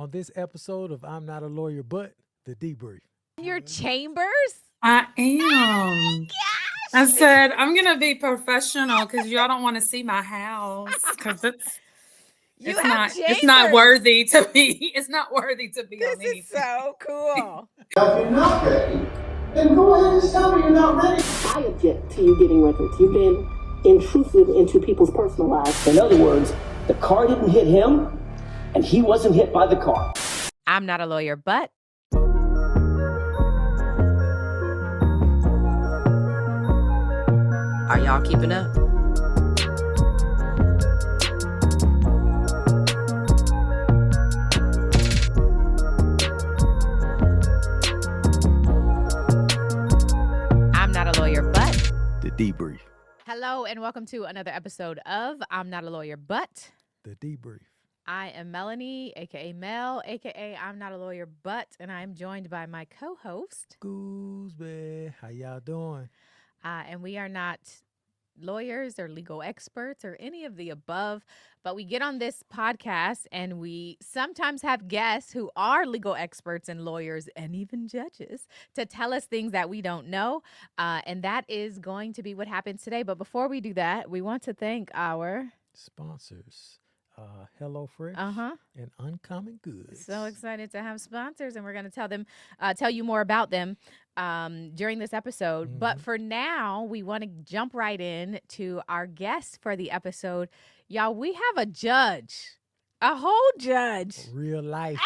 on this episode of I'm Not a Lawyer But, the debrief. Your chambers? I am. I said, I'm going to be professional because y'all don't want to see my house because it's not worthy to be. It's not worthy to be on anything. This is so cool. If you're not ready, then go ahead and tell me you're not ready. I object to you getting records. You've been intrusive into people's personal lives. In other words, the car didn't hit him, and he wasn't hit by the car. I'm not a lawyer, but are y'all keeping up? I'm not a lawyer, but The debrief. hello and welcome to another episode of I'm Not a Lawyer, but The debrief. I am Melanie, aka Mel, aka I'm Not a Lawyer, but, and I'm joined by my co-host. Gooseby, how y'all doing? And we are not lawyers or legal experts or any of the above, but we get on this podcast and we sometimes have guests who are legal experts and lawyers and even judges to tell us things that we don't know. And that is going to be what happens today. But before we do that, we want to thank our Sponsors, HelloFresh and Uncommon Goods. So excited to have sponsors, and we're going to tell you more about them during this episode. But for now, we want to jump right in to our guest for the episode. Y'all, we have a judge, a whole judge. Real life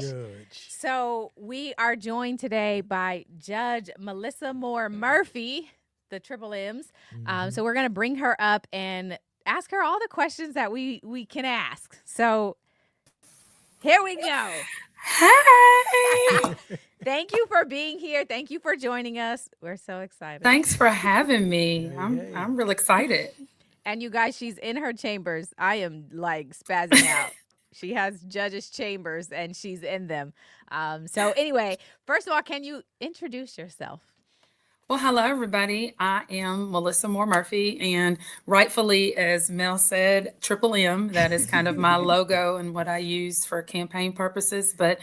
judge. So we are joined today by Judge Melissa Moore Murphy, the Triple M's. So we're going to bring her up and ask her all the questions that we can ask. So here we go. Hey. Thank you for being here. Thank you for joining us. We're so excited. Thanks for having me. Hey. I'm real excited. And you guys, she's in her chambers. I am like spazzing out. She has judges' chambers and she's in them. So anyway, first of all, can you introduce yourself? Well, hello, everybody. I am Melissa Moore Murphy, and rightfully, as Mel said, Triple M. That is kind of my logo and what I use for campaign purposes. But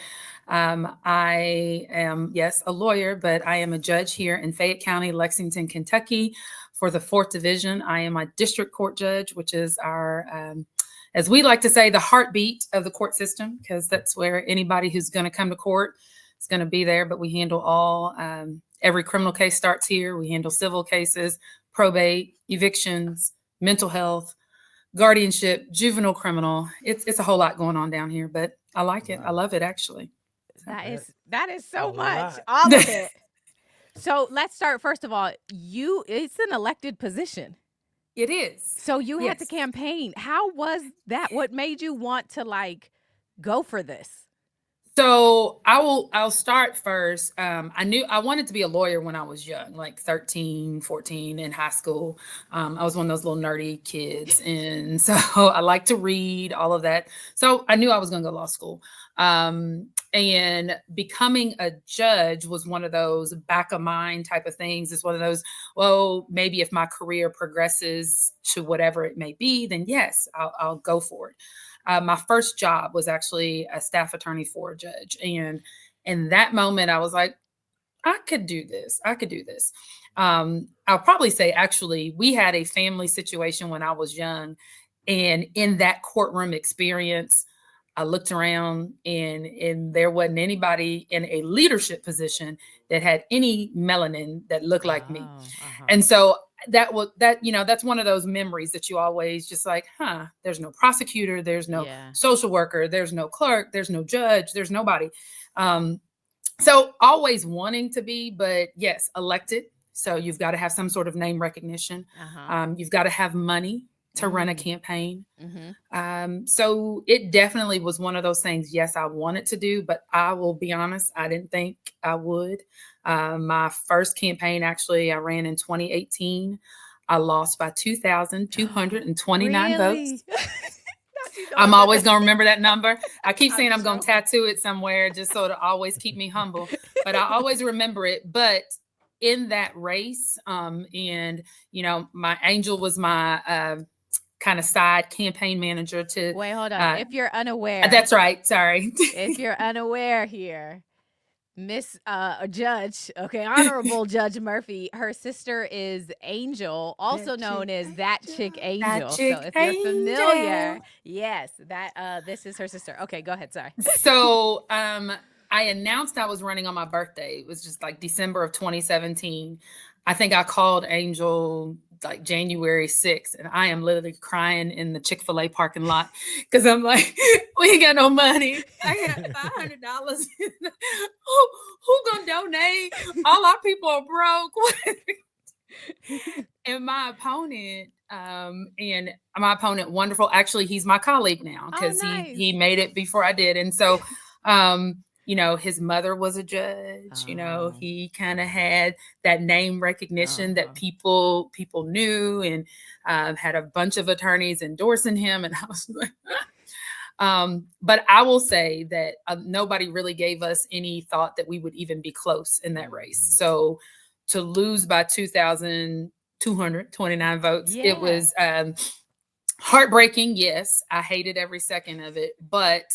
I am, yes, a lawyer, but I am a judge here in Fayette County, Lexington, Kentucky, for the 4th Division. I am a district court judge, which is our, as we like to say, the heartbeat of the court system, because that's where anybody who's going to come to court is going to be there. But we handle all every criminal case starts here. We handle civil cases, probate, evictions, mental health, guardianship, juvenile criminal. It's a whole lot going on down here, but I like it. I love it, actually. That is so A much. lot. All of it. So let's start. First of all, it's an elected position. It is. So you had to Yes. campaign. How was that? What made you want to go for this? So I'll start first. I knew I wanted to be a lawyer when I was young, like 13, 14 in high school. I was one of those little nerdy kids. And so I like to read, all of that. So I knew I was going to go to law school. And becoming a judge was one of those back of mind type of things. It's one of those, well, maybe if my career progresses to whatever it may be, then yes, I'll go for it. My first job was actually a staff attorney for a judge. And in that moment, I was like, I could do this. I'll probably say, actually, we had a family situation when I was young. And in that courtroom experience, I looked around and there wasn't anybody in a leadership position that had any melanin that looked like me. And so that's one of those memories that you always just like, there's no prosecutor, there's no social worker, there's no clerk, there's no judge, there's nobody. So always wanting to be, but yes, elected. So you've got to have some sort of name recognition. You've got to have money to run a campaign. So it definitely was one of those things, yes, I wanted to do, but I will be honest, I didn't think I would. My first campaign, actually, I ran in 2018. I lost by 2,229 votes. I'm always going to remember that number. I keep saying I'm going to tattoo it somewhere just so to always keep me humble, but I always remember it. But in that race, and, my angel was my kind of side campaign manager to. Wait, hold on. If you're unaware, That's right. Sorry. if you're unaware here, Miss Judge, okay, Honorable Judge Murphy, her sister is Angel, also known as That Chick Angel. Chick So if you're familiar, yes, that this is her sister. Okay, go ahead. Sorry. So I announced I was running on my birthday. It was just like December of 2017. I think I called Angel like January 6th, and I am literally crying in the Chick-fil-A parking lot because I'm like, we ain't got no money. I got $500. Who gonna donate? All our people are broke. And my opponent, wonderful. Actually, he's my colleague now because he made it before I did, and so. His mother was a judge. He kind of had that name recognition that people knew, and had a bunch of attorneys endorsing him. And I was like, but I will say that nobody really gave us any thought that we would even be close in that race. So to lose by 2,229 votes, it was heartbreaking. Yes, I hated every second of it, but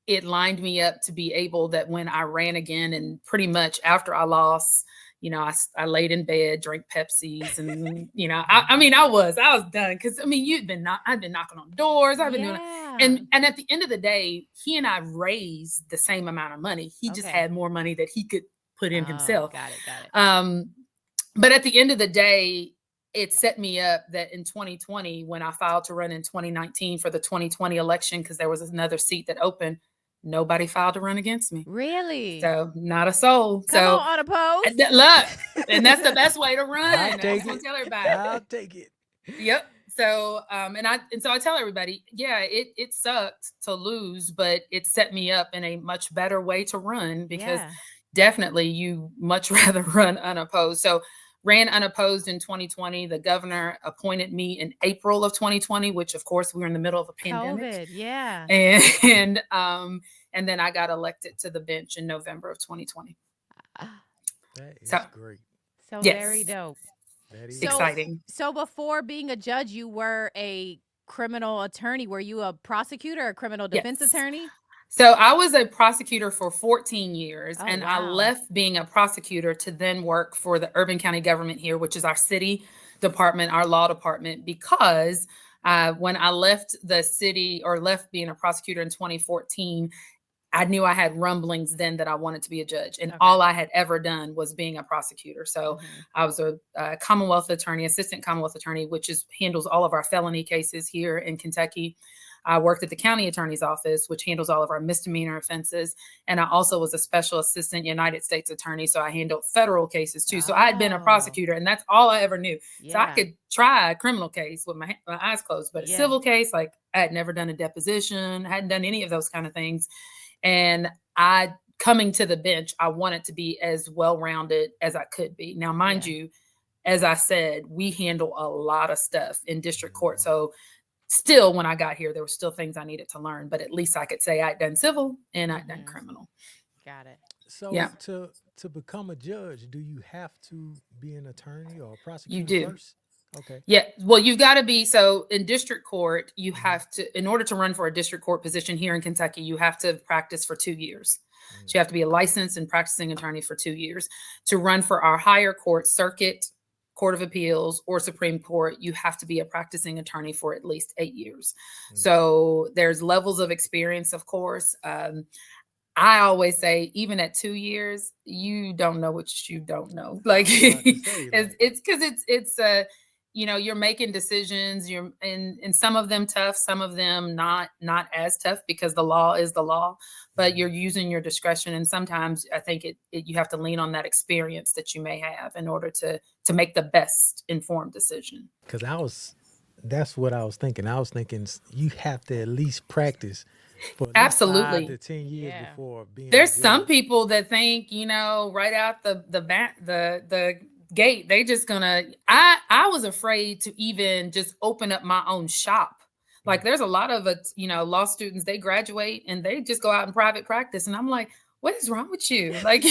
it lined me up to be able that when I ran again, and pretty much after I lost, I laid in bed, drank Pepsis, and I was done because I'd been knocking on doors, I've been doing it, and at the end of the day, he and I raised the same amount of money. He just had more money that he could put in himself. Got it. But at the end of the day, it set me up that in 2020, when I filed to run in 2019 for the 2020 election, because there was another seat that opened, nobody filed to run against me. Really? So not a soul. Come on, unopposed. Look, and that's the best way to run. I'll take it. Tell everybody. I'll take it. Yep. So so I tell everybody, it sucked to lose, but it set me up in a much better way to run, because definitely you much rather run unopposed. So ran unopposed in 2020. The governor appointed me in April of 2020, which of course we were in the middle of a pandemic. COVID, And then I got elected to the bench in November of 2020. That is great. So very dope. That is exciting. So before being a judge, you were a criminal attorney. Were you a prosecutor, a criminal defense attorney? So I was a prosecutor for 14 years, and I left being a prosecutor to then work for the urban county government here, which is our city department, our law department, because when I left the city, or left being a prosecutor in 2014, I knew I had rumblings then that I wanted to be a judge, and all I had ever done was being a prosecutor. So I was a Commonwealth attorney, assistant Commonwealth attorney, which handles all of our felony cases here in Kentucky. I worked at the county attorney's office, which handles all of our misdemeanor offenses. And I also was a special assistant United States attorney. So I handled federal cases too. So I had been a prosecutor, and that's all I ever knew. So I could try a criminal case with my eyes closed, but a civil case, like I had never done a deposition, hadn't done any of those kind of things. And coming to the bench, I wanted to be as well-rounded as I could be. Now, mind you, as I said, we handle a lot of stuff in district court. So still, when I got here, there were still things I needed to learn, but at least I could say I'd done civil and I'd done criminal. Got it. So to become a judge, do you have to be an attorney or a prosecutor? You do. First? Okay. Yeah. Well, you've got to be. So in district court, you have to, in order to run for a district court position here in Kentucky, you have to practice for 2 years. So you have to be a licensed and practicing attorney for 2 years. To run for our higher court, circuit, Court of Appeals, or Supreme Court, you have to be a practicing attorney for at least 8 years. So there's levels of experience, of course. I always say, even at 2 years, you don't know what you don't know. Like it's because you're making decisions. And some of them tough, some of them not as tough, because the law is the law. But you're using your discretion, and sometimes I think you have to lean on that experience that you may have in order to make the best informed decision. Because that's what I was thinking. I was thinking you have to at least practice for absolutely 5 to 10 years before being. There's some people that think, right out the gate, they just gonna. I was afraid to even just open up my own shop. Like there's a lot of law students, they graduate and they just go out in private practice, and I'm like, what is wrong with you? Like,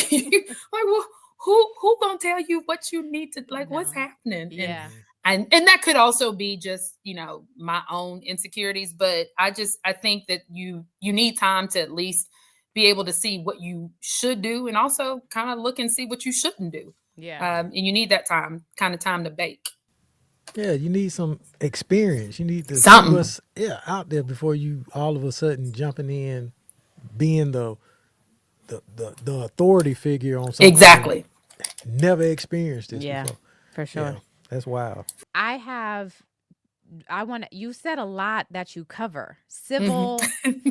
well, who gonna tell you what you need to, like, what's happening? Yeah. and that could also be just, my own insecurities, but I think that you need time to at least be able to see what you should do, and also kind of look and see what you shouldn't do. Yeah. And you need that time to bake. Yeah, you need some experience. You need to see Something. what's out there before you all of a sudden jumping in, being the authority figure on something. Exactly. Never experienced this Yeah, before. for sure. Yeah, that's wild. You said a lot that you cover: civil,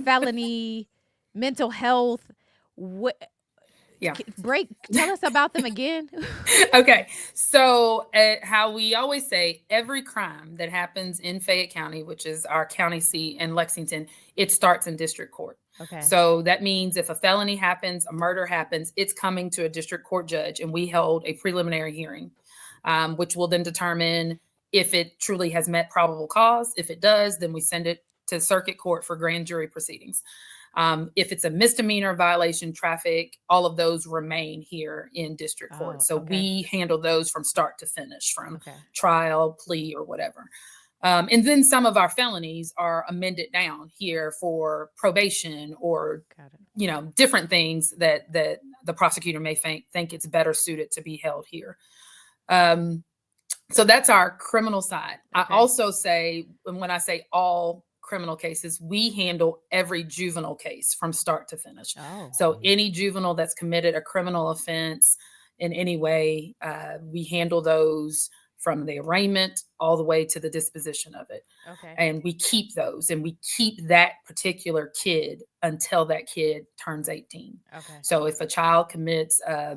felony, mental health. Yeah. Tell us about them again. Okay. So how we always say, every crime that happens in Fayette County, which is our county seat, in Lexington, it starts in district court. Okay. So that means if a felony happens, a murder happens, it's coming to a district court judge, and we held a preliminary hearing, which will then determine if it truly has met probable cause. If it does, then we send it to circuit court for grand jury proceedings. If it's a misdemeanor, violation, traffic, all of those remain here in district court. So we handle those from start to finish, from trial, plea, or whatever. And then some of our felonies are amended down here for probation, or different things that the prosecutor may think it's better suited to be held here. So that's our criminal side. I also say, when I say all criminal cases, we handle every juvenile case from start to finish. So any juvenile that's committed a criminal offense in any way, we handle those from the arraignment all the way to the disposition of it. And we keep those, and we keep that particular kid until that kid turns 18. So if a child commits a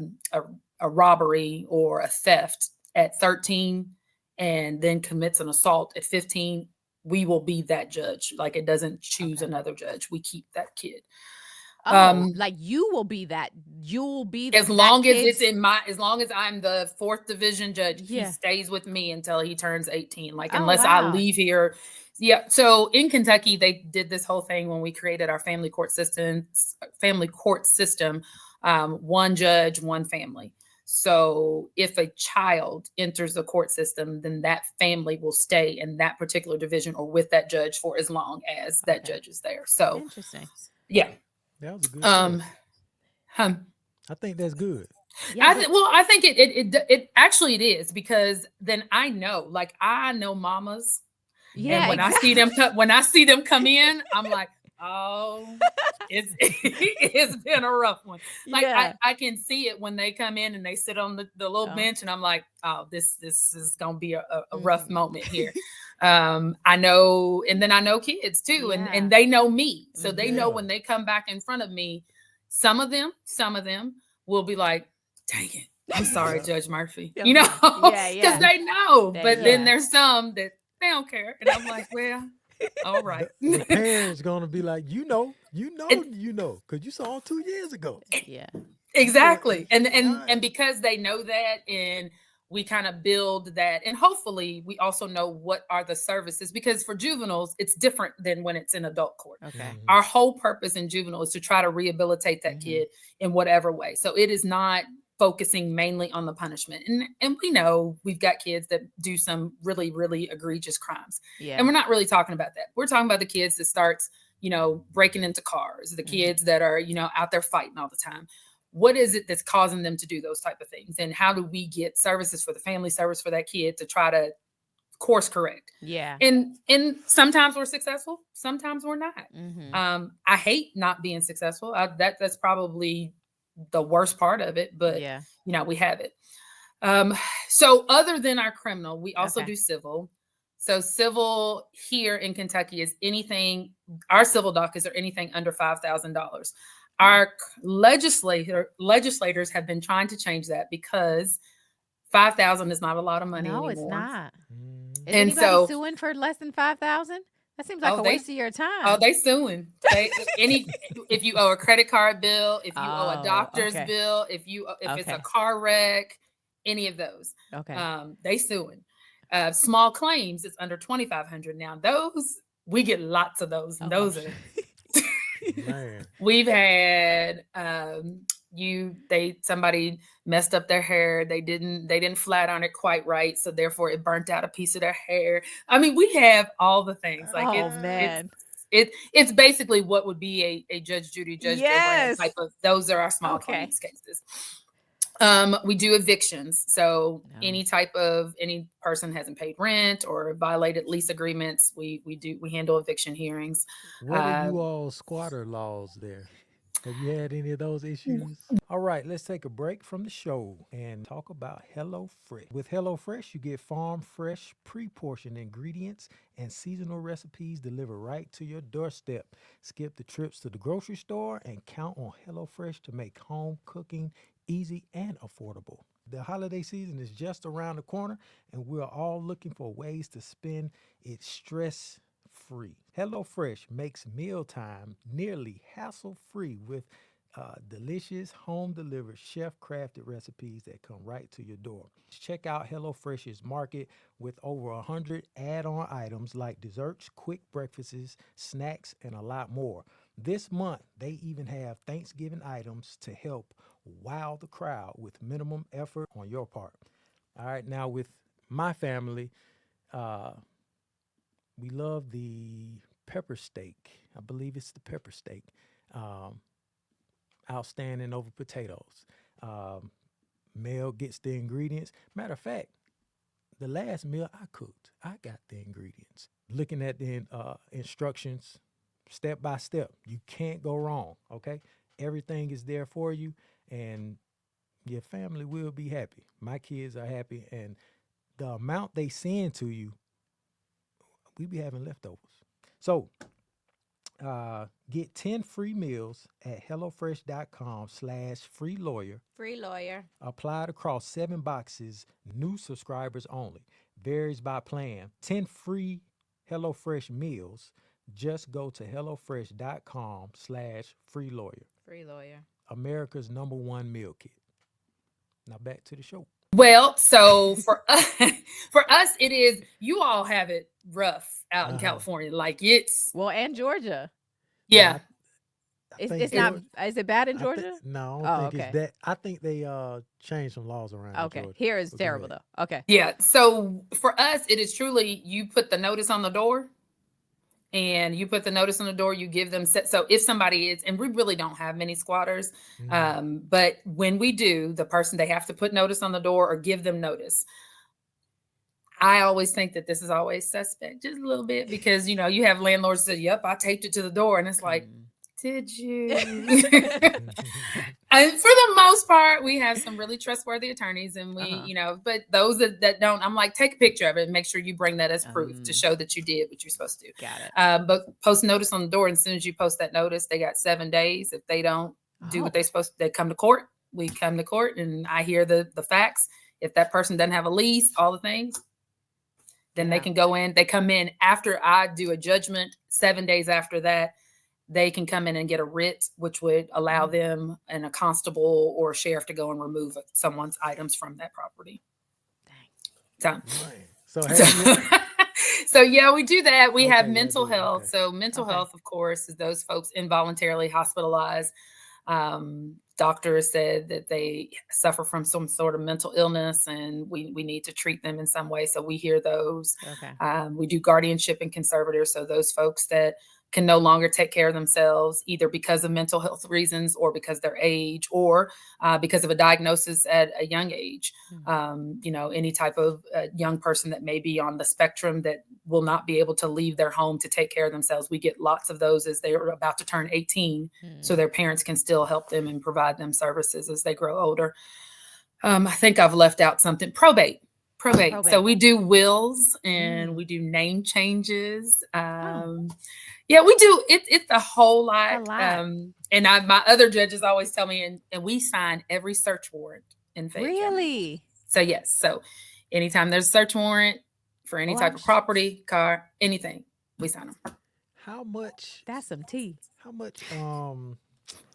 robbery or a theft at 13 and then commits an assault at 15, we will be that judge. Like, it doesn't choose another judge. We keep that kid. Like, you will be that. You'll be as long as it's as long as I'm the 4th division judge, he stays with me until he turns 18. Like, unless I leave here. Yeah. So in Kentucky, they did this whole thing when we created our family court system. One judge, one family. So if a child enters the court system, then that family will stay in that particular division or with that judge for as long as that judge is there. So interesting. Yeah. That was a good I think that's good. Yeah, I think it actually it is, because then I know mamas. Yeah. And when I see them come in, I'm like, oh, it's been a rough one. Like, I can see it when they come in and they sit on the little bench, and I'm like, oh, this is gonna be a rough moment here. I know, and then I know kids too, and they know me, so they know when they come back in front of me. Some of them will be like, dang it, I'm sorry, Judge Murphy, because they know. But then there's some that they don't care, and I'm like, well. All right. The parents gonna be like, because you saw him 2 years ago. Yeah. Exactly. And because they know that, and we kind of build that, and hopefully we also know what are the services, because for juveniles, it's different than when it's in adult court. Our whole purpose in juvenile is to try to rehabilitate that kid in whatever way. So it is not focusing mainly on the punishment. And we know we've got kids that do some really, really egregious crimes. Yeah. And we're not really talking about that. We're talking about the kids that starts, breaking into cars, the kids that are, out there fighting all the time. What is it that's causing them to do those type of things? And how do we get services for the family, service for that kid to try to course correct? Yeah. And sometimes we're successful, sometimes we're not. I hate not being successful. That's probably the worst part of it, but we have it. So other than our criminal, we also do civil. So civil here in Kentucky is anything, our civil dockets are anything under $5,000. Our legislators have been trying to change that, because $5,000 is not a lot of money anymore. No, it's not. Is And anybody suing for less than $5,000? That seems like a waste of your time. Oh, they suing. If you owe a credit card bill, if you owe a doctor's bill, if it's a car wreck, any of those. They suing. Small claims, it's under $2,500 now. Those, we get lots of those. And those are Man. we've had somebody messed up their hair. They didn't flat on it quite right. So therefore it burnt out a piece of their hair. I mean, we have all the things. Like man. it's basically what would be a Judge Judy, Judge Joe Brand type of, those are our small claims cases. We do evictions. So any person hasn't paid rent or violated lease agreements, we handle eviction hearings. What are you all squatter laws there? Have you had any of those issues? All right, let's take a break from the show and talk about HelloFresh. With HelloFresh, you get farm fresh, pre-portioned ingredients and seasonal recipes delivered right to your doorstep. Skip the trips to the grocery store and count on HelloFresh to make home cooking easy and affordable. The holiday season is just around the corner, and we're all looking for ways to spend it stress-free. HelloFresh makes mealtime nearly hassle-free with delicious, home-delivered, chef-crafted recipes that come right to your door. Check out HelloFresh's market with over 100 add-on items like desserts, quick breakfasts, snacks, and a lot more. This month, they even have Thanksgiving items to help wow the crowd with minimum effort on your part. All right, now with my family, we love the pepper steak. I believe it's the pepper steak. Outstanding over potatoes. Mel gets the ingredients. Matter of fact, the last meal I cooked, I got the ingredients. Looking at the instructions, step by step, you can't go wrong, okay? Everything is there for you, and your family will be happy. My kids are happy, and the amount they send to you, we be having leftovers. So get 10 free meals at HelloFresh.com/free lawyer. Free lawyer. Applied across 7 boxes, new subscribers only. Varies by plan. 10 free HelloFresh meals. Just go to HelloFresh.com/free lawyer. Free lawyer. America's #1 meal kit. Now back to the show. Well, so for us, it is, you all have it rough out in California. Like it's, and Georgia. Yeah. It's not, is it bad in Georgia? No, I don't think it's that. I think they changed some laws around. Okay. Georgia. Here is terrible though. Okay. Yeah. So for us, it is truly, you put the notice on the door. And you put the notice on the door, you give them so if somebody is, and we really don't have many squatters, but when we do, the person, they have to put notice on the door or give them notice. I always think that this is always suspect, just a little bit, because, you know, you have landlords that say, yep, I taped it to the door. And it's like, did you? And for the most part, we have some really trustworthy attorneys, and we, you know, but those that don't, I'm like, take a picture of it and make sure you bring that as proof to show that you did what you're supposed to do. Got it. But post notice on the door. And as soon as you post that notice, they got 7 days. If they don't do what they're supposed to, they come to court. We come to court and I hear the facts. If that person doesn't have a lease, all the things, then they can go in. They come in after I do a judgment. 7 days after that, they can come in and get a writ, which would allow them and a constable or a sheriff to go and remove someone's items from that property. Dang. So yeah, we do that. We have Okay, mental yeah, health. okay. So mental health, of course, is those folks involuntarily hospitalized. Doctors said that they suffer from some sort of mental illness and we need to treat them in some way. So we hear those. Okay. We do guardianship and conservators. So those folks that can no longer take care of themselves, either because of mental health reasons or because of their age or because of a diagnosis at a young age. You know, any type of young person that may be on the spectrum that will not be able to leave their home to take care of themselves. We get lots of those as they are about to turn 18, so their parents can still help them and provide them services as they grow older. I think I've left out something. Probate. So we do wills and we do name changes. Yeah, we do. It's a whole lot. And my other judges always tell me, and we sign every search warrant in Fayette County. Really? So yes. So anytime there's a search warrant for any type of property, car, anything, we sign them. How much? That's some tea. How much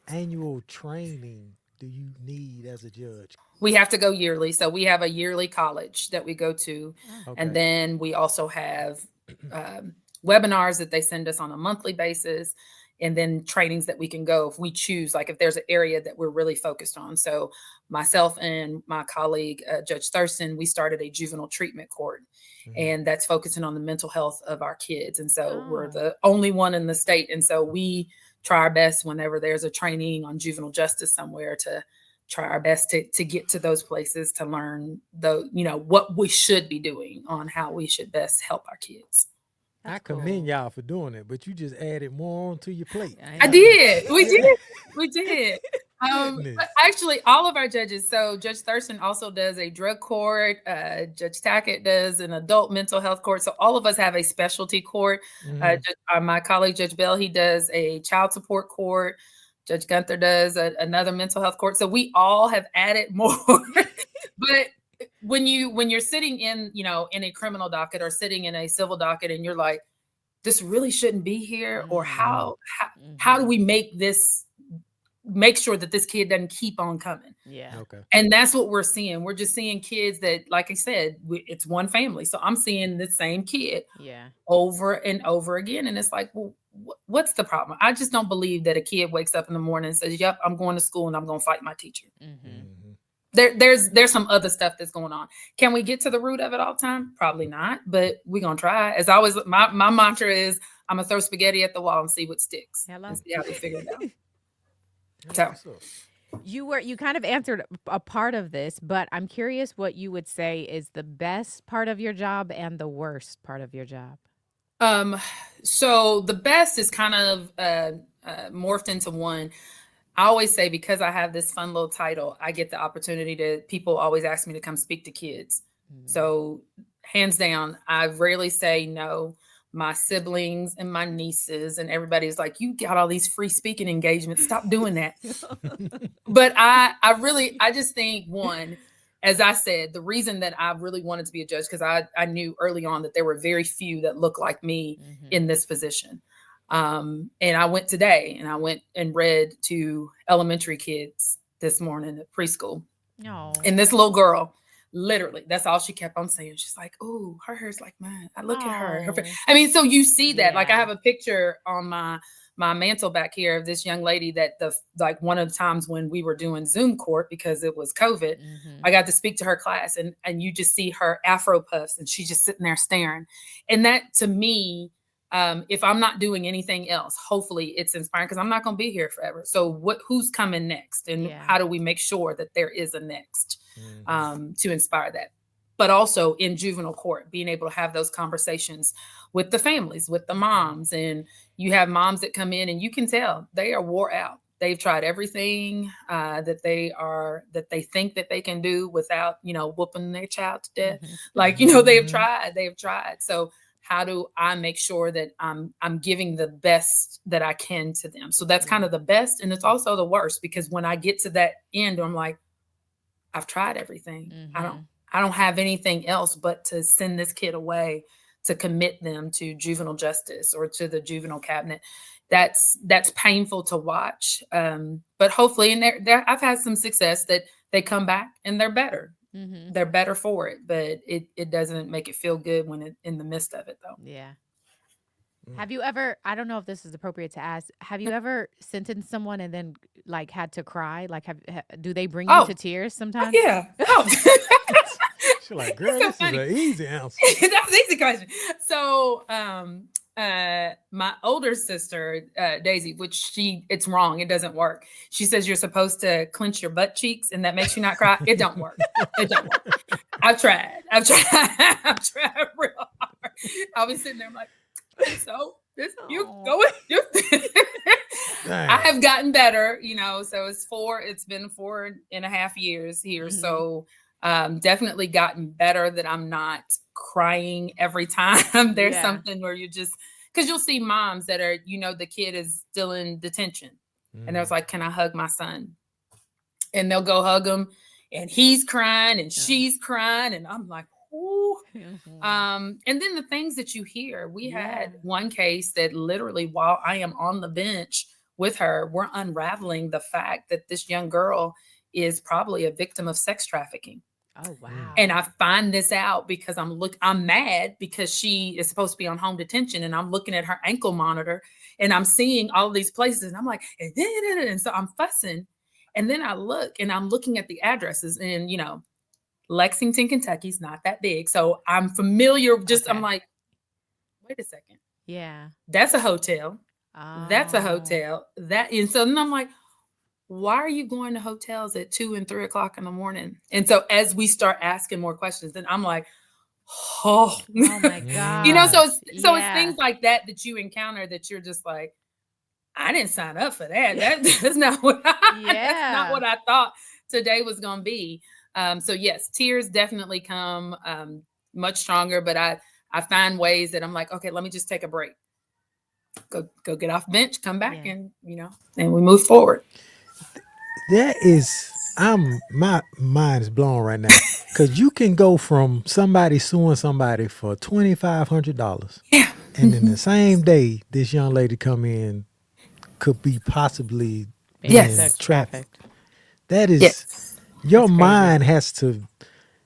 annual training do you need as a judge? We have to go yearly. So we have a yearly college that we go to. And then we also have webinars that they send us on a monthly basis. and then trainings that we can go if we choose, like if there's an area that we're really focused on. So myself and my colleague, Judge Thurston, we started a juvenile treatment court, and that's focusing on the mental health of our kids. And so we're the only one in the state. And so we try our best whenever there's a training on juvenile justice somewhere to try our best to get to those places to learn what we should be doing on how we should best help our kids. I commend y'all for doing it, but you just added more onto your plate. I did. We did. But actually, all of our judges. So Judge Thurston also does a drug court. Judge Tackett does an adult mental health court. So all of us have a specialty court. My colleague, Judge Bell, he does a child support court. Judge Gunther does another mental health court. So we all have added more. But when you're sitting in a criminal docket or sitting in a civil docket and you're like, this really shouldn't be here, or how do we make sure that this kid doesn't keep on coming? Yeah. Okay. And that's what we're seeing. We're just seeing kids that, like I said, it's one family. So I'm seeing the same kid over and over again. And it's like, well, what's the problem? I just don't believe that a kid wakes up in the morning and says, yep, I'm going to school and I'm going to fight my teacher. There's some other stuff that's going on. Can we get to the root of it all the time? Probably not, but we're going to try. As always, my mantra is I'm going to throw spaghetti at the wall and see what sticks. And see how we figure it out. So you kind of answered a part of this, but I'm curious what you would say is the best part of your job and the worst part of your job. So the best is kind of morphed into one. I always say, because I have this fun little title, I get the opportunity people always ask me to come speak to kids. So hands down, I rarely say no. My siblings and my nieces and everybody's like, you got all these free speaking engagements. Stop doing that. But I just think, one, as I said, the reason that I really wanted to be a judge, because I knew early on that there were very few that looked like me in this position. And I went today and I went and read to elementary kids this morning at preschool. And this little girl, literally, that's all she kept on saying. She's like, oh, her hair's like mine. I look at her. I mean, so you see that. Like, I have a picture on my mantle back here of this young lady that one of the times when we were doing Zoom court, because it was COVID, I got to speak to her class, and you just see her Afro puffs and she's just sitting there staring. And that, to me, if I'm not doing anything else, hopefully it's inspiring, because I'm not going to be here forever. So who's coming next, and how do we make sure that there is a next to inspire that? But also in juvenile court, being able to have those conversations with the families, with the moms. And you have moms that come in and you can tell they are wore out. They've tried everything that they think that they can do without, whooping their child to death. Like, they've tried. So how do I make sure that I'm giving the best that I can to them? So that's kind of the best. And it's also the worst, because when I get to that end, I'm like, I've tried everything. I don't have anything else but to send this kid away, to commit them to juvenile justice or to the juvenile cabinet. That's painful to watch. But hopefully, and I've had some success that they come back and they're better. They're better for it, but it doesn't make it feel good when it in the midst of it, though. Yeah. Have you ever, I don't know if this is appropriate to ask, have you ever sentenced someone and then like had to cry? Like, do they bring you to tears sometimes? Yeah. She's like, girl, this is an easy answer. That was an easy question. So my older sister, Daisy, which it's wrong. It doesn't work. She says you're supposed to clench your butt cheeks and that makes you not cry. It don't work. It don't work. I've tried real hard. I'll be sitting there, I'm like, so you go with I have gotten better, so it's been 4.5 years here. So definitely gotten better that I'm not crying every time there's something where you just, because you'll see moms that are, the kid is still in detention and there's like, can I hug my son? And they'll go hug him and he's crying and she's crying. And I'm like, ooh. And then the things that you hear, we had one case that literally, while I am on the bench with her, we're unraveling the fact that this young girl is probably a victim of sex trafficking. Oh, wow. And I find this out because I'm mad because she is supposed to be on home detention and I'm looking at her ankle monitor And I'm seeing all these places and I'm like, and so I'm fussing. And then I look and I'm looking at the addresses and, Lexington, Kentucky's not that big. So I'm familiar. I'm like, wait a second. Yeah. That's a hotel. That's a Oh. hotel. And so then I'm like, why are you going to hotels at 2 and 3 o'clock in the morning? And so as we start asking more questions, then I'm like, oh my God. so it's things like that you encounter that you're just like, I didn't sign up for that. That's not what that's not what I thought today was going to be. So yes, tears definitely come much stronger, but I find ways that I'm like, okay, let me just take a break. Go get off bench, come back and and we move forward. My mind is blown right now. Because you can go from somebody suing somebody for $2,500. Yeah. And then the same day, this young lady come in could be possibly being trafficked. That is, your mind has to,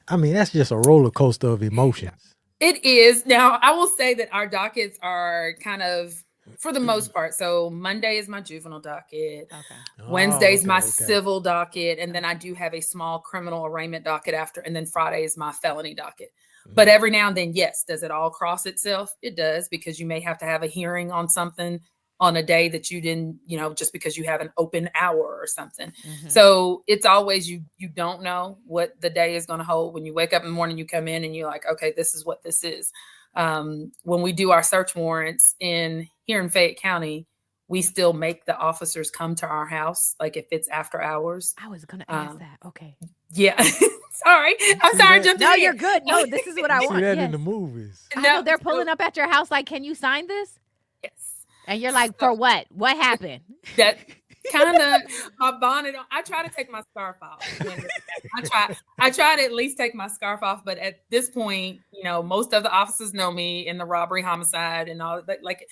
that's just a roller coaster of emotions. It is. Now, I will say that our dockets are kind of, for the most part. So Monday is my juvenile docket. Okay. Wednesday's my civil docket. And then I do have a small criminal arraignment docket after. And then Friday is my felony docket. But every now and then, yes, does it all cross itself? It does, because you may have to have a hearing on something on a day that you didn't, just because you have an open hour or something. So it's always, you don't know what the day is going to hold. When you wake up in the morning, you come in and you're like, okay, this is what this is. When we do our search warrants here in Fayette County, we still make the officers come to our house, like if it's after hours. I was going to ask that. Okay. Yeah. Sorry. I'm sorry. No, you're good. No, this is what I want. See that in the movies. I know they're pulling up at your house like, can you sign this? Yes. And you're like, for what? What happened? That kind of my bonnet on. I try to take my scarf off. I try to at least take my scarf off. But at this point, most of the officers know me in the robbery, homicide, and all that. Like,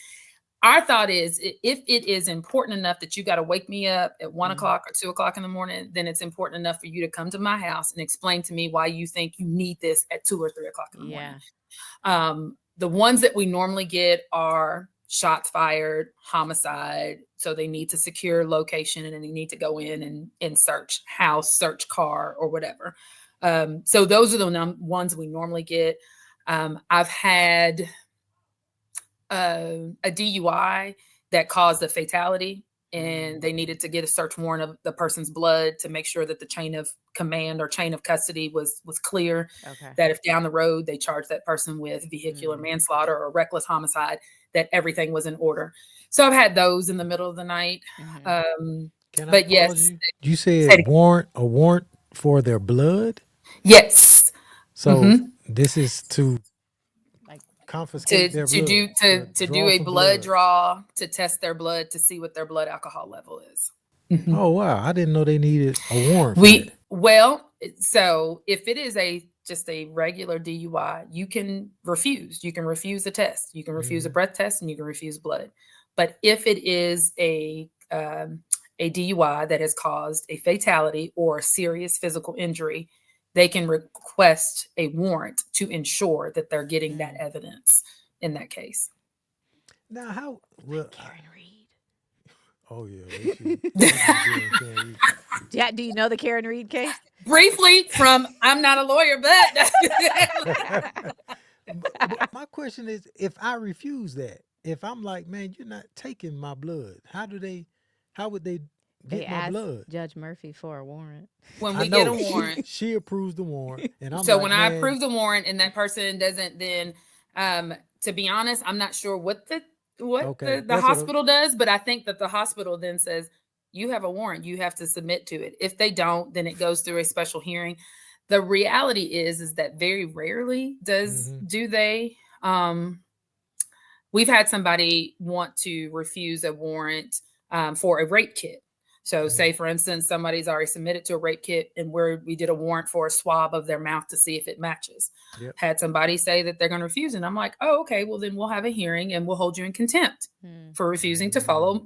our thought is, if it is important enough that you got to wake me up at 1 o'clock or 2 o'clock in the morning, then it's important enough for you to come to my house and explain to me why you think you need this at 2 or 3 o'clock in the morning. The ones that we normally get are shots fired, homicide. So they need to secure location and they need to go in and search house, search car, or whatever. So those are the ones we normally get. I've had a DUI that caused a fatality, and they needed to get a search warrant of the person's blood to make sure that the chain of command or chain of custody was clear. Okay. That if down the road they charged that person with vehicular manslaughter or reckless homicide, that everything was in order. So I've had those in the middle of the night. But yes, you said a warrant for their blood. Yes. So this is to confiscate their blood, to do a blood draw to test their blood to see what their blood alcohol level is. Oh wow, I didn't know they needed a warrant. So if it is just a regular DUI, you can refuse. You can refuse a test. You can refuse a breath test, and you can refuse blood. But if it is a DUI that has caused a fatality or a serious physical injury, they can request a warrant to ensure that they're getting that evidence in that case. Now, how Karen Reed? Oh yeah. Yeah. Do you know the Karen Reed case? Briefly, from I'm not a lawyer, but my question is, if I refuse that, if I'm like, man, you're not taking my blood, how would they get my blood? Judge Murphy for a warrant. When we get a warrant, she approves the warrant, and I'm so when I approve the warrant and that person doesn't, then to be honest, I'm not sure what the hospital does, but I think that the hospital then says, you have a warrant, you have to submit to it. If they don't, then it goes through a special hearing. The reality is that very rarely do they. We've had somebody want to refuse a warrant for a rape kit. So say, for instance, somebody's already submitted to a rape kit and we did a warrant for a swab of their mouth to see if it matches. Yep. Had somebody say that they're going to refuse. And I'm like, oh, okay, well, then we'll have a hearing and we'll hold you in contempt for refusing to follow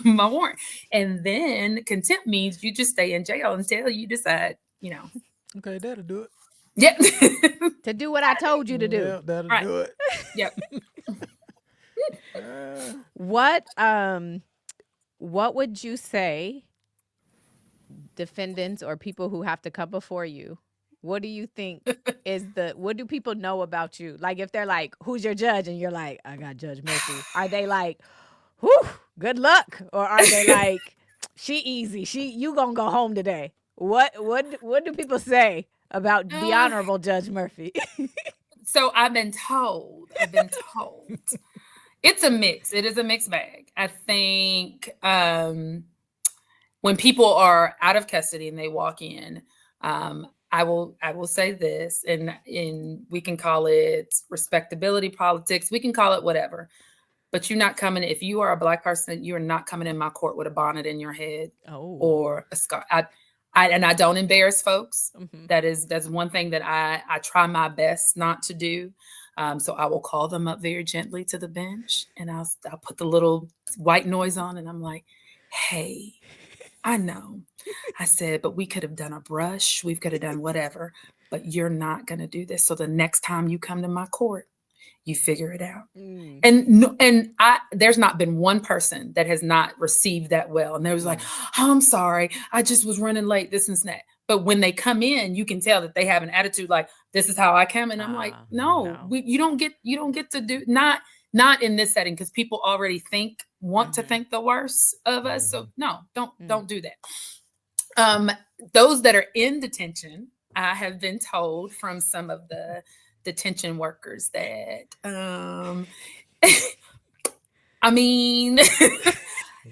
my warrant. And then contempt means you just stay in jail until you decide, Okay, that'll do it. Yep. To do what I told you to do. Yeah, that'll do it. Yep. What would you say defendants or people who have to come before you, what do you think what do people know about you? Like if they're like, who's your judge? And you're like, I got Judge Murphy. Are they like, whew, good luck? Or are they like, she easy, you gonna go home today? What do people say about the Honorable Judge Murphy? So I've been told. It's a mix. It is a mixed bag. I think when people are out of custody and they walk in, I will say this, and we can call it respectability politics. We can call it whatever. But you're not coming. If you are a Black person, you are not coming in my court with a bonnet in your head or a scarf. I don't embarrass folks. Mm-hmm. That's one thing that I try my best not to do. So I will call them up very gently to the bench, and I'll put the little white noise on, and I'm like, hey, I know. I said, but we could have done a brush. We could have done whatever, but you're not going to do this. So the next time you come to my court, you figure it out. Mm. And there's not been one person that has not received that well. And they was like, oh, I'm sorry. I just was running late, this and that. But when they come in, you can tell that they have an attitude like, this is how I come. And I'm like, no. You don't get to do, not in this setting, because people already want to think the worst of us. So no, don't do that. Those that are in detention, I have been told from some of the detention workers that, I mean,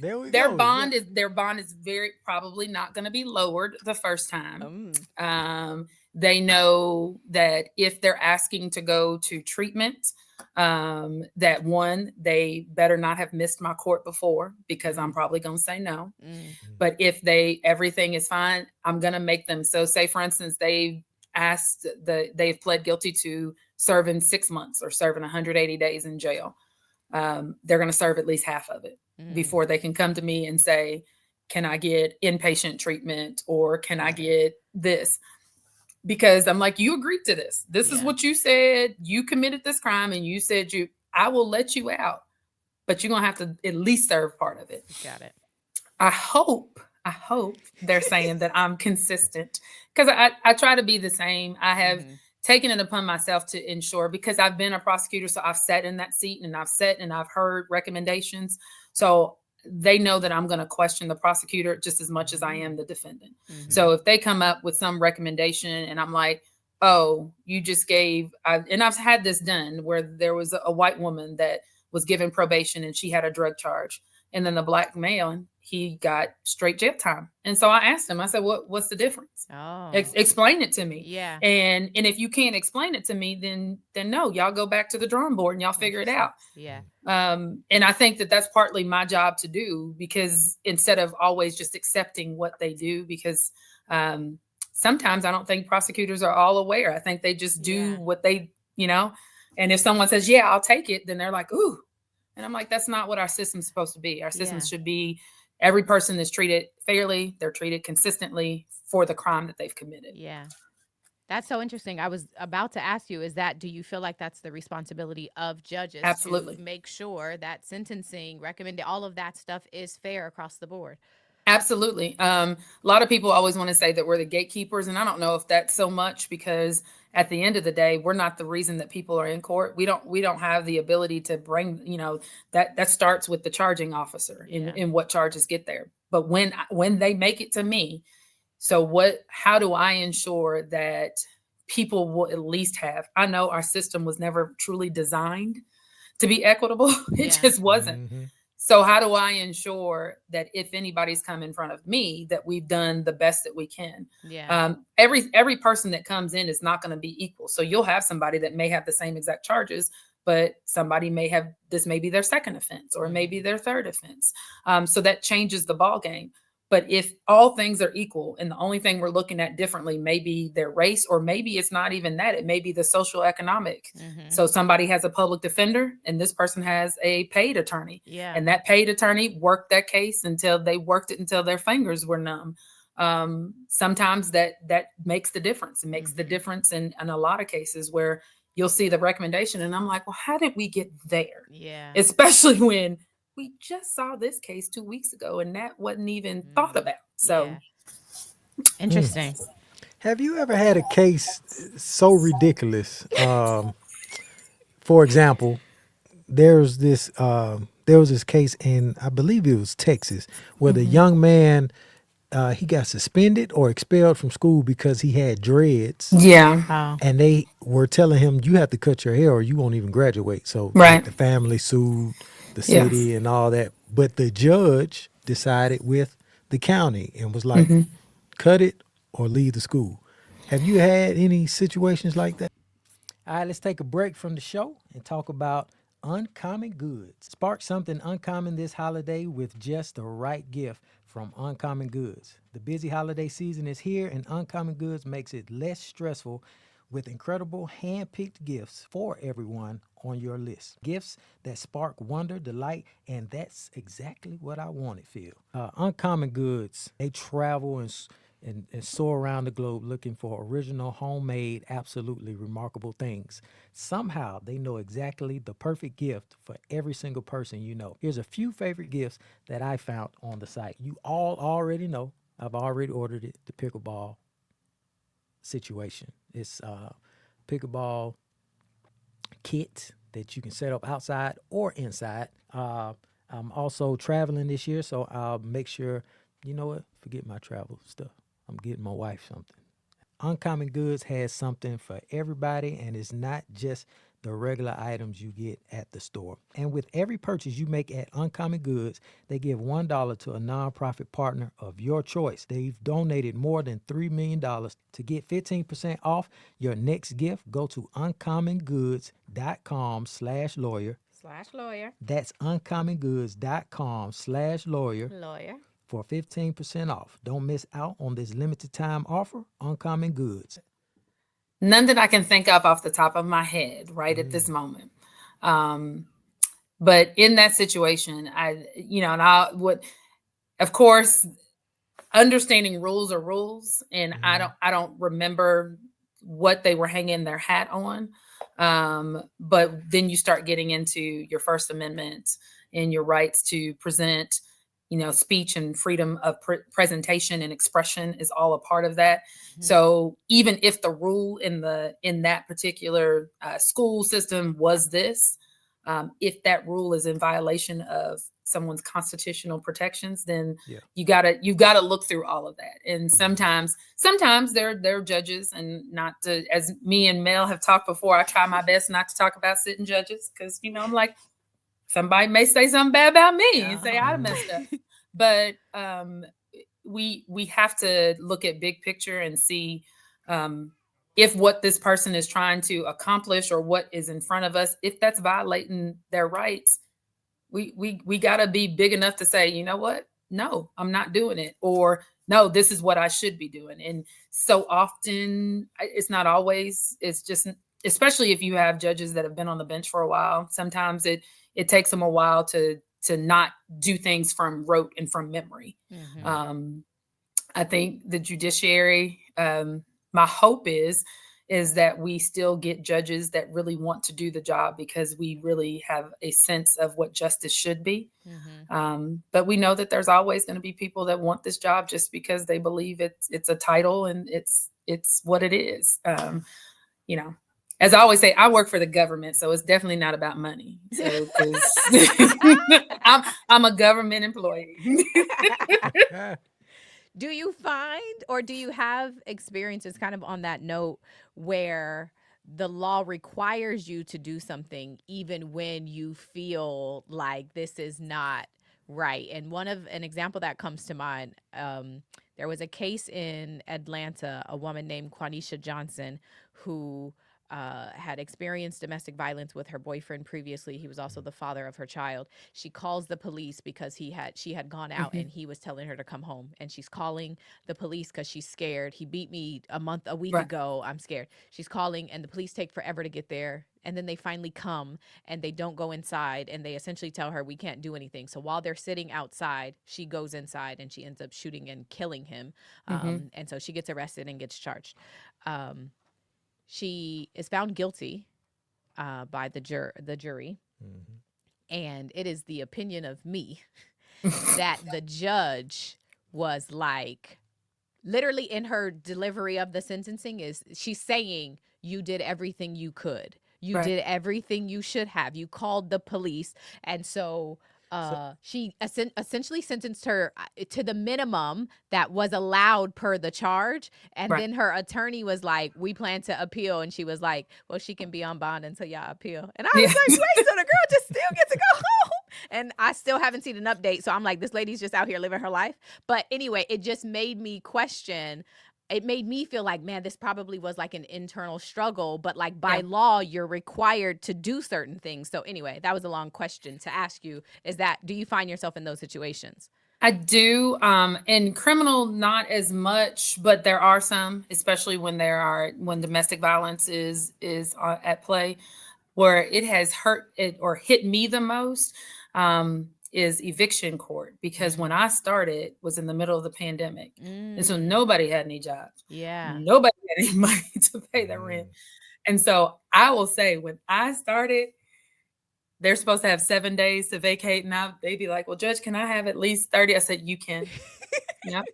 their bond is very probably not going to be lowered the first time. They know that if they're asking to go to treatment, that one, they better not have missed my court before, because I'm probably going to say no. But if everything is fine, I'm going to make them. So say, for instance, they've pled guilty to serving 6 months or serving 180 days in jail. They're going to serve at least half of it before they can come to me and say, can I get inpatient treatment, or can I get this? Because I'm like, you agreed to this. This is what you said. You committed this crime, and you said I will let you out, but you're going to have to at least serve part of it. Got it. I hope they're saying that I'm consistent, because I try to be the same. I have taken it upon myself to ensure, because I've been a prosecutor. So I've sat in that seat, and I've heard recommendations. So they know that I'm going to question the prosecutor just as much as I am the defendant. So if they come up with some recommendation and I'm like, oh, you just and I've had this done where there was a white woman that was given probation and she had a drug charge. And then the Black male, he got straight jail time. And so I asked him, I said, what's the difference? Explain it to me. Yeah. And if you can't explain it to me, then no, y'all go back to the drawing board and y'all figure it out. Yeah. And I think that that's partly my job to do, because instead of always just accepting what they do, because sometimes I don't think prosecutors are all aware. I think they just do what they, and if someone says, yeah, I'll take it, then they're like, ooh. And I'm like, that's not what our system's supposed to be. Our system should be every person is treated fairly. They're treated consistently for the crime that they've committed. Yeah. That's so interesting. I was about to ask you, do you feel like that's the responsibility of judges? Absolutely. To make sure that sentencing, recommended, all of that stuff is fair across the board? Absolutely. A lot of people always want to say that we're the gatekeepers, and I don't know if that's so much, because at the end of the day, we're not the reason that people are in court. We don't have the ability to bring, that starts with the charging officer in what charges get there. But when they make it to me, how do I ensure that people will at least have, I know our system was never truly designed to be equitable. It just wasn't. Mm-hmm. So how do I ensure that if anybody's come in front of me, that we've done the best that we can? Yeah. Every person that comes in is not going to be equal. So you'll have somebody that may have the same exact charges, but somebody may have, this may be their second offense, or maybe their third offense. So that changes the ball game. But if all things are equal and the only thing we're looking at differently may be their race, or maybe it's not even that, it may be the social economic. Mm-hmm. So somebody has a public defender and this person has a paid attorney. Yeah. And that paid attorney worked that case until their fingers were numb. Sometimes that makes the difference. It makes the difference in a lot of cases where you'll see the recommendation. And I'm like, well, how did we get there? Yeah. Especially when we just saw this case 2 weeks ago and that wasn't even thought about. So Yeah. Interesting. Have you ever had a case so ridiculous? For example, there was this case in, I believe it was Texas, where the young man, he got suspended or expelled from school because he had dreads, yeah, Oh. and they were telling him, you have to cut your hair or you won't even graduate. So right. like the family sued the Yeah. city and all that, but the judge decided with the county and was like, cut it or leave the school. Have you had any situations like that? All right, let's take a break from the show and talk about uncommon goods. Spark something uncommon this holiday with just the right gift from Uncommon Goods. The busy holiday season is here, and Uncommon Goods makes it less stressful with incredible hand-picked gifts for everyone on your list. Gifts that spark wonder, delight, and that's exactly what I wanted, Phil. Uncommon Goods, they travel and soar around the globe looking for original, homemade, absolutely remarkable things. Somehow they know exactly the perfect gift for every single person you know. Here's a few favorite gifts that I found on the site. You all already know. I've already ordered it, the pickleball situation. It's pickleball kit that you can set up outside or inside. I'm also traveling this year, so I'll make sure, you know what, forget my travel stuff. I'm getting my wife something. Uncommon Goods has something for everybody, and it's not just the regular items you get at the store. And with every purchase you make at Uncommon Goods, they give $1 to a nonprofit partner of your choice. They've donated more than $3 million. To get 15% off your next gift, go to uncommongoods.com/lawyer. /lawyer. That's uncommongoods.com/lawyer Lawyer. for 15% off. Don't miss out on this limited time offer, Uncommon Goods. None that I can think of off the top of my head right at this moment. But in that situation, and I would, of course, understanding rules are rules, and I don't remember what they were hanging their hat on. But then you start getting into your First Amendment and your rights to present, speech and freedom of presentation and expression is all a part of that. So even if the rule in that particular school system was this, if that rule is in violation of someone's constitutional protections, then you gotta look through all of that. And sometimes they're judges, and not to, as me and Mel have talked before, I try my best not to talk about sitting judges, because I'm like, somebody may say something bad about me and say I messed up. But we have to look at big picture and see if what this person is trying to accomplish or what is in front of us, if that's violating their rights, we got to be big enough to say, you know what? No, I'm not doing it. Or no, this is what I should be doing. And so often, it's not always, it's just, especially if you have judges that have been on the bench for a while, sometimes it takes them a while to not do things from rote and from memory. I think the judiciary, my hope is that we still get judges that really want to do the job, because we really have a sense of what justice should be. But we know that there's always going to be people that want this job just because they believe it's a title and it's what it is. As I always say, I work for the government, so it's definitely not about money. So, 'cause I'm a government employee. Do you find, or do you have experiences kind of on that note where the law requires you to do something even when you feel like this is not right? And an example that comes to mind, there was a case in Atlanta, a woman named Quanisha Johnson who had experienced domestic violence with her boyfriend previously. He was also the father of her child. She calls the police because she had gone out and he was telling her to come home. And she's calling the police because she's scared. He beat me a week ago. I'm scared. She's calling, and the police take forever to get there. And then they finally come, and they don't go inside, and they essentially tell her, we can't do anything. So while they're sitting outside, she goes inside and she ends up shooting and killing him. And so she gets arrested and gets charged. She is found guilty by the jury, Mhm. and it is the opinion of me that the judge was like, literally in her delivery of the sentencing, is she's saying you did everything you could. You Right. did everything you should have. You called the police. And so So she essentially sentenced her to the minimum that was allowed per the charge. And Right. then her attorney was like, we plan to appeal. And she was like, well, she can be on bond until y'all appeal. And I was Yeah. like, wait, so the girl just still gets to go home? And I still haven't seen an update. So I'm like, this lady's just out here living her life. But anyway, it just made me question. It made me feel like, man, this probably was like an internal struggle, but like by Yeah. law, you're required to do certain things. So anyway, that was a long question to ask you. Do you find yourself in those situations? I do. In criminal, not as much, but there are some, especially when domestic violence is at play, where it has hurt it or hit me the most. Is eviction court, because when I started was in the middle of the pandemic, and so nobody had any jobs, Yeah. nobody had any money to pay their rent, and so I will say when I started, they're supposed to have 7 days to vacate. Now they'd be like, well, Judge, can I have at least 30? I said, you can. Yep.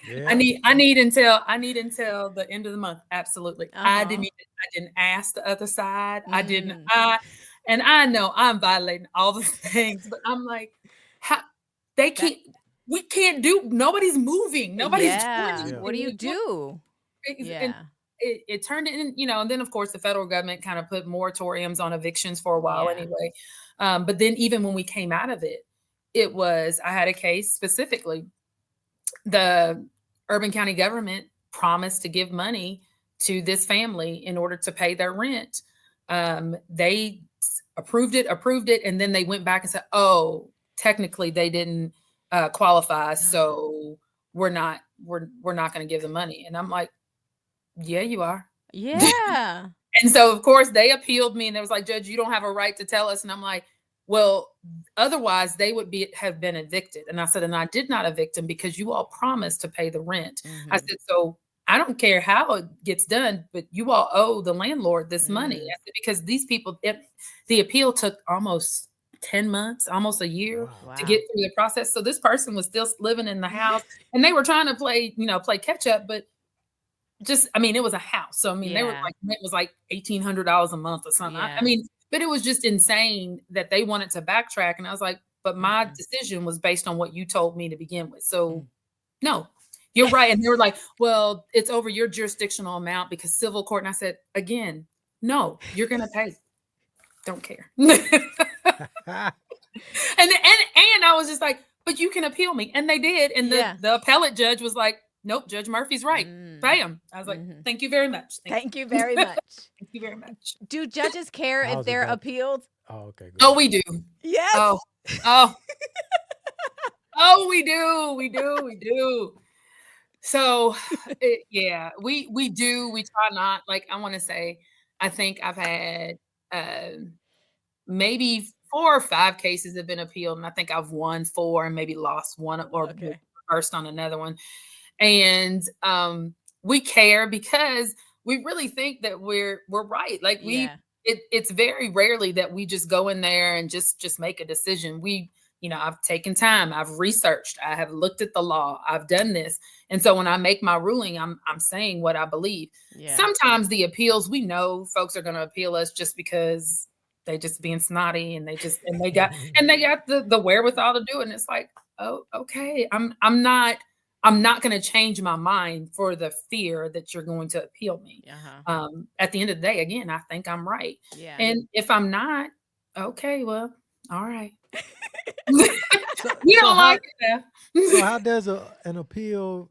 yeah. I need until the end of the month. Absolutely. I Uh-huh. didn't ask the other side. And I know I'm violating all the things, but I'm like, how we can't do, nobody's moving. Nobody's doing Yeah. anything. What do you do? And Yeah. it turned in, and then of course the federal government kind of put moratoriums on evictions for a while Yeah. anyway. But then even when we came out of it, I had a case specifically. The urban county government promised to give money to this family in order to pay their rent. They approved it, and then they went back and said, "Oh, technically they didn't qualify, so we're not going to give them money." And I'm like, "Yeah, you are." Yeah. And so, of course, they appealed me, and they was like, "Judge, you don't have a right to tell us." And I'm like, well, otherwise they would have been evicted. And I said, and I did not evict them because you all promised to pay the rent. I said, so I don't care how it gets done, but you all owe the landlord this money. I said, because these people, the appeal took almost 10 months, almost a year to get through the process. So this person was still living in the house, and they were trying to play catch up, but it was a house. So, they were like, it was like $1,800 a month or something. Yeah. But it was just insane that they wanted to backtrack. And I was like, but my decision was based on what you told me to begin with. So no, you're right. And they were like, well, it's over your jurisdictional amount because civil court. And I said, again, no, you're going to pay. Don't care. And I was just like, but you can appeal me. And they did. And the appellate judge was like, nope, Judge Murphy's right. Bam. I was like, thank you very much. Thank you very much. Thank you very much. Do judges care if they're appealed? Oh, okay. Good. Oh, we do. Yes. Oh, we do. So, we do. We try not. Like, I want to say, I think I've had maybe 4 or 5 cases have been appealed, and I think I've won 4 and maybe lost 1 or reversed on another one. And we care because we really think that we're right. Like it's very rarely that we just go in there and just make a decision. I've taken time, I've researched, I have looked at the law, I've done this. And so when I make my ruling, I'm saying what I believe. Sometimes the appeals, we know folks are going to appeal us just because they just being snotty, and they got the wherewithal to do it. And it's like, oh, okay, I'm not going to change my mind for the fear that you're going to appeal me. At the end of the day, again, I think I'm right. And if I'm not, okay, well, all right. You don't like it. So how does an appeal,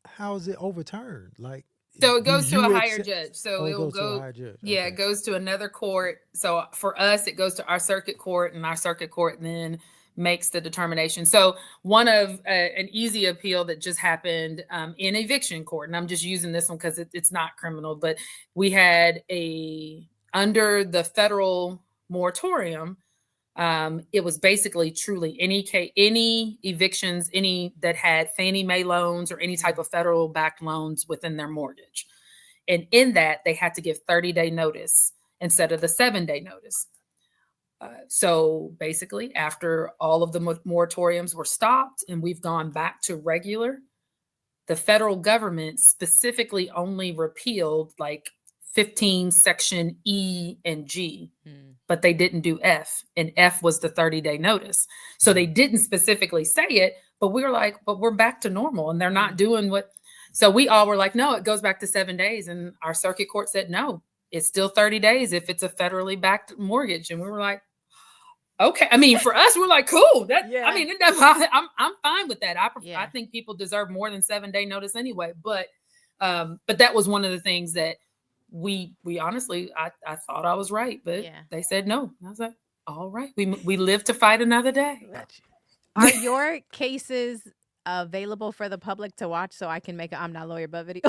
how is it overturned? Like, so it goes to a higher judge. So it will go to a higher judge. Yeah, it goes to another court. So for us, it goes to our circuit court, and our circuit court then makes the determination. So one of an easy appeal that just happened in eviction court, and I'm just using this one because it's not criminal, but we had under the federal moratorium, it was basically truly any evictions, any that had Fannie Mae loans or any type of federal backed loans within their mortgage. And in that, they had to give 30-day notice instead of the 7-day notice. So basically, after all of the moratoriums were stopped and we've gone back to regular, the federal government specifically only repealed like 15 section E and G, but they didn't do F, and F was the 30-day notice. So they didn't specifically say it, but we were like, but we're back to normal and they're not doing what. So we all were like, no, it goes back to 7 days. And our circuit court said, no, it's still 30 days if it's a federally backed mortgage. And we were like, okay. I mean, for us, we're like, cool. That, Yeah. I mean, I'm fine with that. Yeah. I think people deserve more than 7-day notice anyway. But that was one of the things that we honestly, I thought I was right, but they said no. I was like, all right, we live to fight another day. Gotcha. Are your cases available for the public to watch so I can make an I'm Not a Lawyer But video?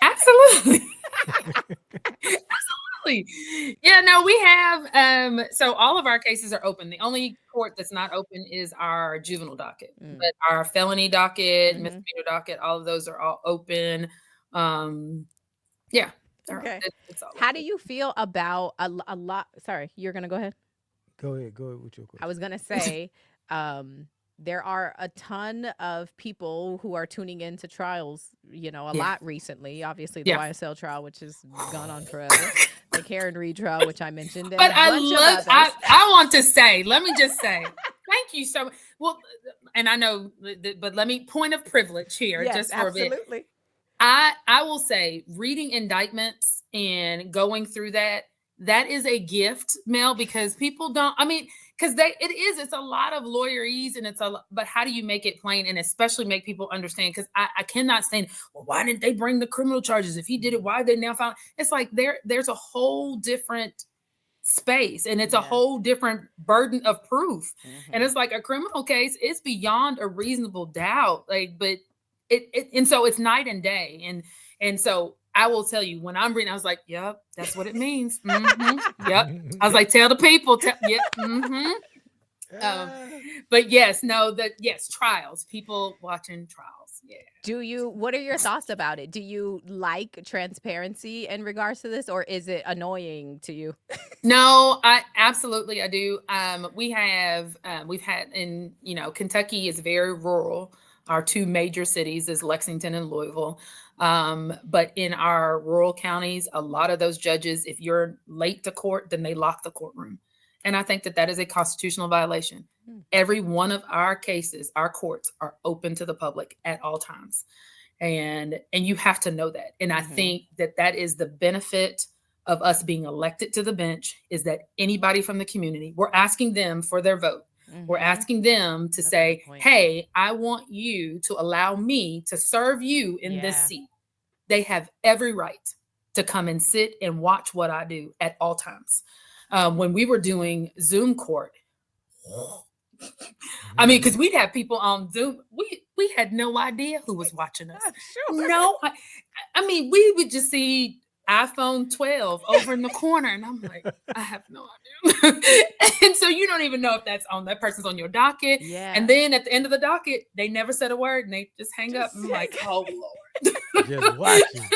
Absolutely. Absolutely. Yeah, no, we have, so all of our cases are open. The only court that's not open is our juvenile docket, but our felony docket, misdemeanor docket, all of those are all open. Yeah. Okay. It's all How open. do you feel about a lot? Sorry, you're going to go ahead. Go ahead with your question. I was going to say, there are a ton of people who are tuning into trials, a lot recently. Obviously, the YSL trial, which has gone on forever. The Karen Reed trial, which I mentioned. And but I want to say, let me just say, thank you so much. Well, and I know, but let me, point of privilege here, just for absolutely. a bit. I will say, reading indictments and going through that is a gift, Mel, because people don't, because it's a lot of lawyerese and but how do you make it plain and especially make people understand? Because I cannot stand, well, why didn't they bring the criminal charges? If he did it, why did they now found? It's like there's a whole different space and it's a whole different burden of proof. And it's like a criminal case, it's beyond a reasonable doubt. But and so it's night and day. And so I will tell you, when I'm reading, I was like, yep, that's what it means. Mm-hmm. Yep. I was like, tell the people. Yep. Mm-hmm. But yes, trials, people watching trials. Yeah. What are your thoughts about it? Do you like transparency in regards to this, or is it annoying to you? No, I do. We've had in, Kentucky is very rural. Our two major cities is Lexington and Louisville. But in our rural counties, a lot of those judges, if you're late to court, then they lock the courtroom. And I think that is a constitutional violation. Every one of our cases, our courts are open to the public at all times. And you have to know that. And I think that is the benefit of us being elected to the bench, is that anybody from the community, we're asking them for their vote. We're asking them to say, hey, I want you to allow me to serve you in this seat. They have every right to come and sit and watch what I do at all times. When we were doing Zoom court, because we'd have people on Zoom. We had no idea who was watching us. Sure. No, we would just see iPhone 12 over in the corner. And I'm like, I have no idea. And so you don't even know if that person's on your docket. Yeah. And then at the end of the docket, they never said a word and they just hang up. I'm like, oh Lord. Just watching.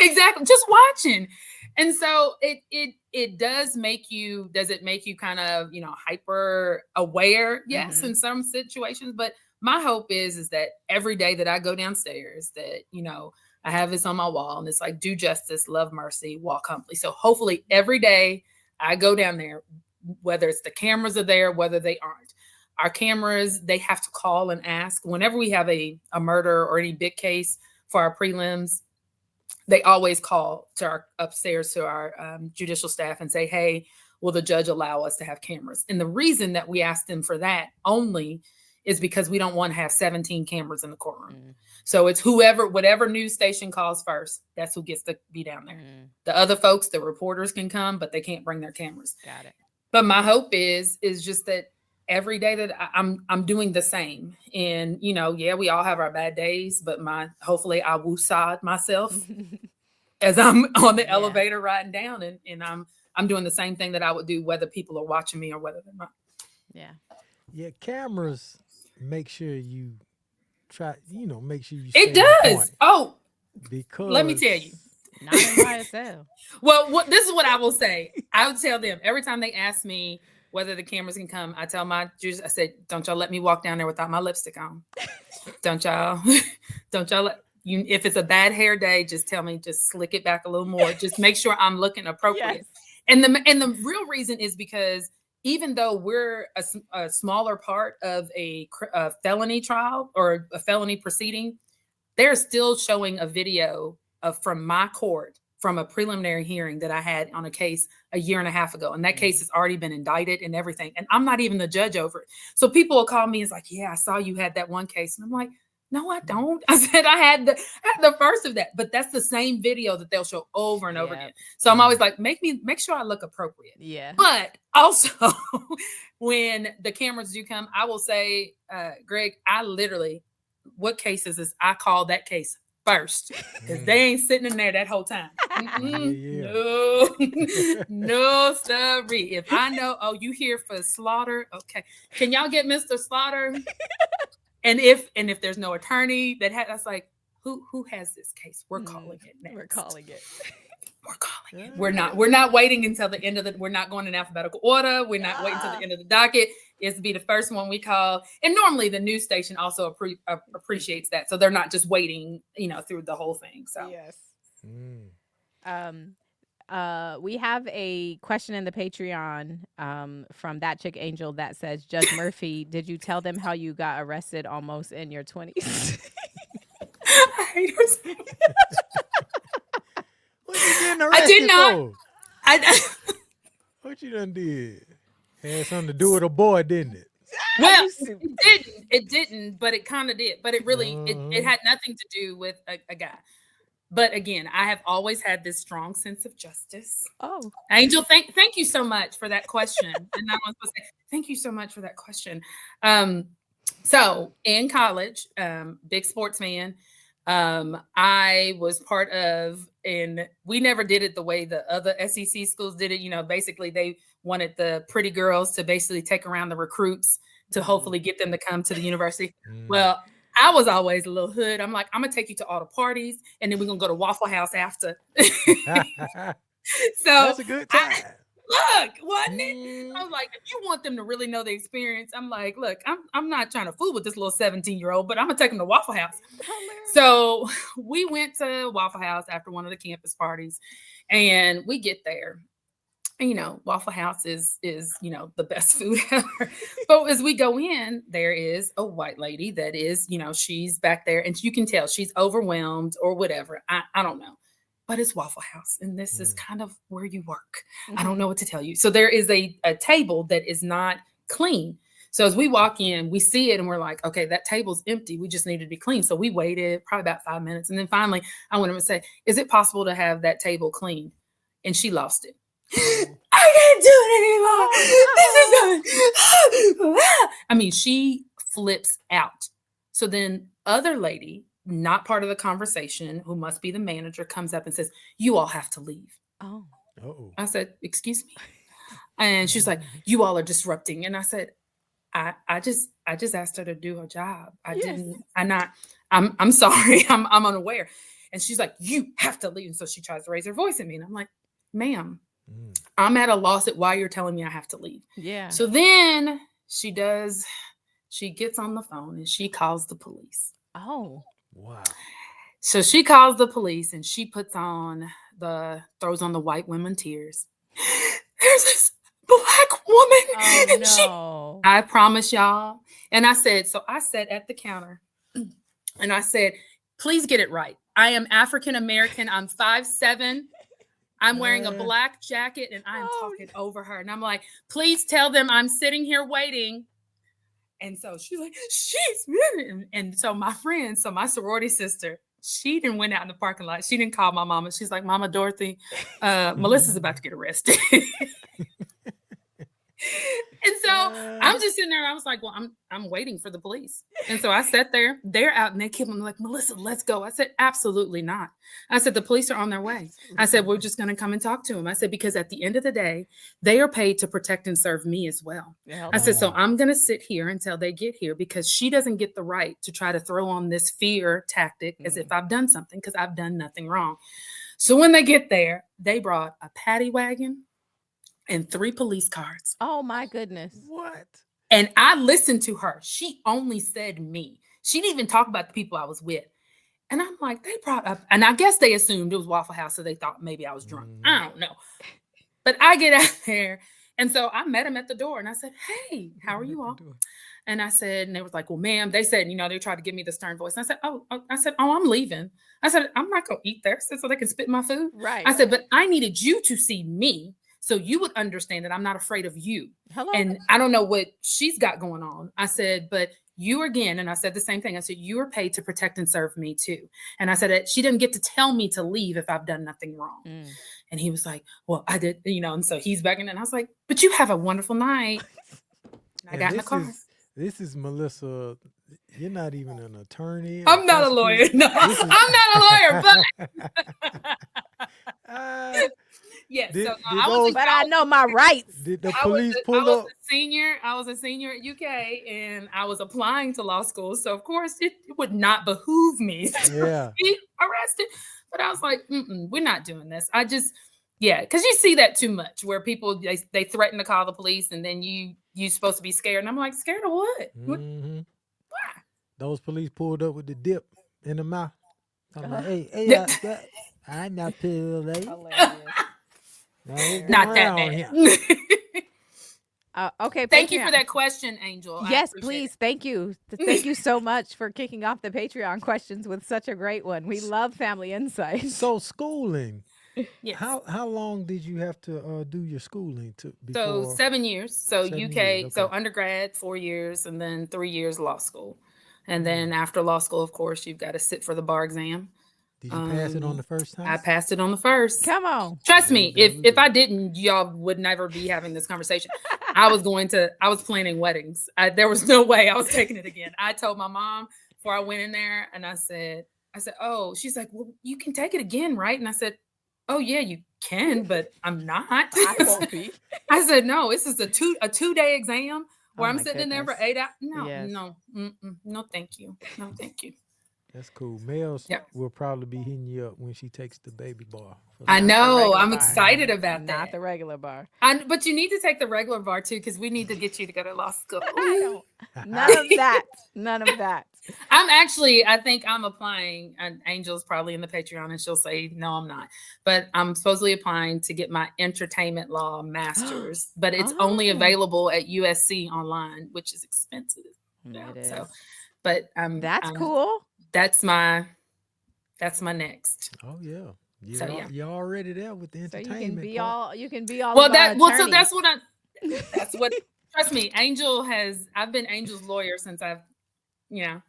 Exactly. Just watching. And so does it make you kind of, hyper aware? Yes, in some situations. But my hope is that every day that I go downstairs that, I have this on my wall and it's like, do justice, love mercy, walk humbly. So hopefully every day I go down there, whether it's the cameras are there, whether they aren't. Our cameras, they have to call and ask. Whenever we have a murder or any big case for our prelims, they always call upstairs to our judicial staff and say, hey, will the judge allow us to have cameras? And the reason that we ask them for that only is because we don't want to have 17 cameras in the courtroom. So it's whatever news station calls first, that's who gets to be down there. The other folks, the reporters can come, but they can't bring their cameras. Got it. But my hope is just that every day that I'm doing the same. And, we all have our bad days, but hopefully I woosah myself as I'm on the elevator riding down and I'm doing the same thing that I would do whether people are watching me or whether they're not. Yeah. Yeah, cameras make sure you try, make sure you it does. Oh, because let me tell you. Not in YSL. Well, this is what I will say. I would tell them every time they ask me whether the cameras can come, I tell my judges, I said, don't y'all let me walk down there without my lipstick on. Don't y'all let you, if it's a bad hair day, just tell me, just slick it back a little more. Just make sure I'm looking appropriate. Yes. And the real reason is because even though we're a smaller part of a felony trial or a felony proceeding, they're still showing a video from my court from a preliminary hearing that I had on a case a year and a half ago. And that case has already been indicted and everything. And I'm not even the judge over it. So people will call me and it's like, yeah, I saw you had that one case. And I'm like, no, I don't. I said I had the first of that, but that's the same video that they'll show over and over again. So I'm always like, make sure I look appropriate. Yeah. But also when the cameras do come, I will say, Greg, I literally, what cases is I call that case first because they ain't sitting in there that whole time. No, sorry. If I know, oh, you here for Slaughter? Okay. Can y'all get Mr. Slaughter? And if there's no attorney that's like, who has this case? We're calling it next. We're calling it. We're calling it. We're not waiting until the end of we're not going in alphabetical order. We're not waiting until the end of the docket. It's to be the first one we call. And normally the news station also appreciates that. So they're not just waiting, through the whole thing. So yes. We have a question in the Patreon from that chick Angel that says, Judge Murphy, did you tell them how you got arrested almost in your 20s? I hate her. What you getting arrested I did not. for? What you done did? Had something to do with a boy, didn't it? Well, it didn't, but it kind of did. But it really, it had nothing to do with a guy. But again, I have always had this strong sense of justice. Oh, Angel, thank you so much for that question. And I was supposed to say, thank you so much for that question. So in college, big sports fan, I was part of, and we never did it the way the other SEC schools did it. Basically they wanted the pretty girls to basically take around the recruits to hopefully get them to come to the university. Well, I was always a little hood. I'm like, I'm going to take you to all the parties and then we're going to go to Waffle House after. So that's a good time. Look, wasn't it? I was like, if you want them to really know the experience, I'm like, look, I'm not trying to fool with this little 17-year-old, but I'm going to take them to Waffle House. So we went to Waffle House after one of the campus parties and we get there. Waffle House is the best food ever. But as we go in, there is a white lady that is, she's back there and you can tell she's overwhelmed or whatever. I don't know. But it's Waffle House. And this is kind of where you work. I don't know what to tell you. So there is a table that is not clean. So as we walk in, we see it and we're like, okay, that table's empty. We just need to be clean. So we waited probably about 5 minutes. And then finally I went over and say, is it possible to have that table cleaned? And she lost it. I can't do it anymore. This is I mean, she flips out. So then other lady, not part of the conversation, who must be the manager, comes up and says, you all have to leave. Oh. Uh-oh. I said, excuse me. And she's like, you all are disrupting. And I said, I just asked her to do her job. I'm sorry. I'm unaware. And she's like, you have to leave. And so she tries to raise her voice at me. And I'm like, ma'am, I'm at a loss at why you're telling me I have to leave. Yeah. So then she gets on the phone and she calls the police. Oh. Wow. So she calls the police and she throws on the white women tears. There's this black woman. And no. I promise y'all. And I sat at the counter and I said, please get it right. I am African-American. I'm 5'7". I'm wearing a black jacket and I'm talking over her. And I'm like, please tell them I'm sitting here waiting. And so she's like, and so my sorority sister, she didn't went out in the parking lot. She didn't call my mama. She's like, Mama Dorothy, Melissa's about to get arrested. And so I'm just sitting there. I was like, well, I'm waiting for the police. And so I sat there. They're out and they keep on like, Melissa, let's go. I said, absolutely not. I said, the police are on their way. I said, we're just going to come and talk to them. I said, because at the end of the day, they are paid to protect and serve me as well. I said, so I'm going to sit here until they get here because she doesn't get the right to try to throw on this fear tactic as if I've done something because I've done nothing wrong. So when they get there, they brought a paddy wagon and 3 police cars. Oh my goodness. What? And I listened to her. She only said me. She didn't even talk about the people I was with. And I'm like, they brought up, and I guess they assumed it was Waffle House, so they thought maybe I was drunk. I don't know. But I get out there. And so I met him at the door and I said, hey, how are you all? And I said, and they was like, well, ma'am, they said, they tried to give me the stern voice. And I said, I'm leaving. I said, I'm not going to eat there so they can spit my food. Right. I said, but I needed you to see me so you would understand that I'm not afraid of you. Hello. And I don't know what she's got going on. I said, but you again, and I said the same thing. I said, you are paid to protect and serve me too. And I said that she didn't get to tell me to leave if I've done nothing wrong. And he was like, well, I did, and so he's backing in. And I was like, but you have a wonderful night. I got in the car. This is Melissa. You're not even an attorney. I'm not a lawyer. No, I'm not a lawyer, but yes. But I know my rights. Did the police pull up? I was a senior at UK and I was applying to law school. So of course it would not behoove me to be arrested. But I was like, we're not doing this. Because you see that too much where people, they threaten to call the police and then you supposed to be scared. And I'm like, scared of what? Why? Those police pulled up with the dip in the mouth. I'm like, hey, I'm not late. Not that bad. Okay. Thank you for that question, Angel. Yes, please. Thank you. Thank you so much for kicking off the Patreon questions with such a great one. We love family insight. So schooling. Yes. How long did you have to do your schooling So 7 years. So 7 UK, years, okay. So undergrad 4 years, and then 3 years law school. And then after law school, of course, you've got to sit for the bar exam. Did you pass it on the first time? I passed it on the first. Come on. Trust me, if I didn't, y'all would never be having this conversation. I was planning weddings. There was no way I was taking it again. I told my mom before I went in there and I said, oh, she's like, well, you can take it again, right? And I said, oh yeah, you can, but I'm not. I won't be. I said, no, this is a 2-day exam where I'm sitting in there for 8 hours. No, thank you. No, thank you. That's cool. Mel will probably be hitting you up when she takes the baby bar. I know. I'm excited about that. Not the regular bar. But you need to take the regular bar too, because we need to get you to go to law school. None of that. None of that. I think I'm applying, and Angel's probably in the Patreon and she'll say, no, I'm not. But I'm supposedly applying to get my entertainment law master's, but it's only available at USC online, which is expensive. So, but that's cool. That's my next. Oh yeah. Yeah. You're already there with the entertainment. So you can be all well, that's what trust me, I've been Angel's lawyer since I've been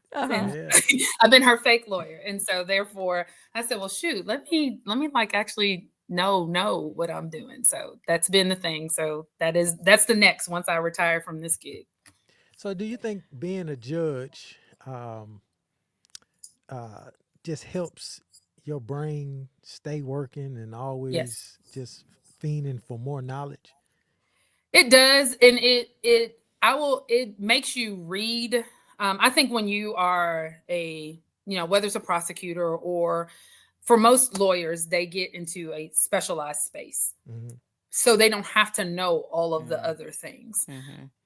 her fake lawyer. And so therefore I said, well, shoot, let me like actually know what I'm doing. So that's been the thing. So that's the next once I retire from this gig. So do you think being a judge just helps your brain stay working and always just fiending for more knowledge? It does. And it makes you read. I think when you are whether it's a prosecutor or for most lawyers, they get into a specialized space. So they don't have to know all of the other things.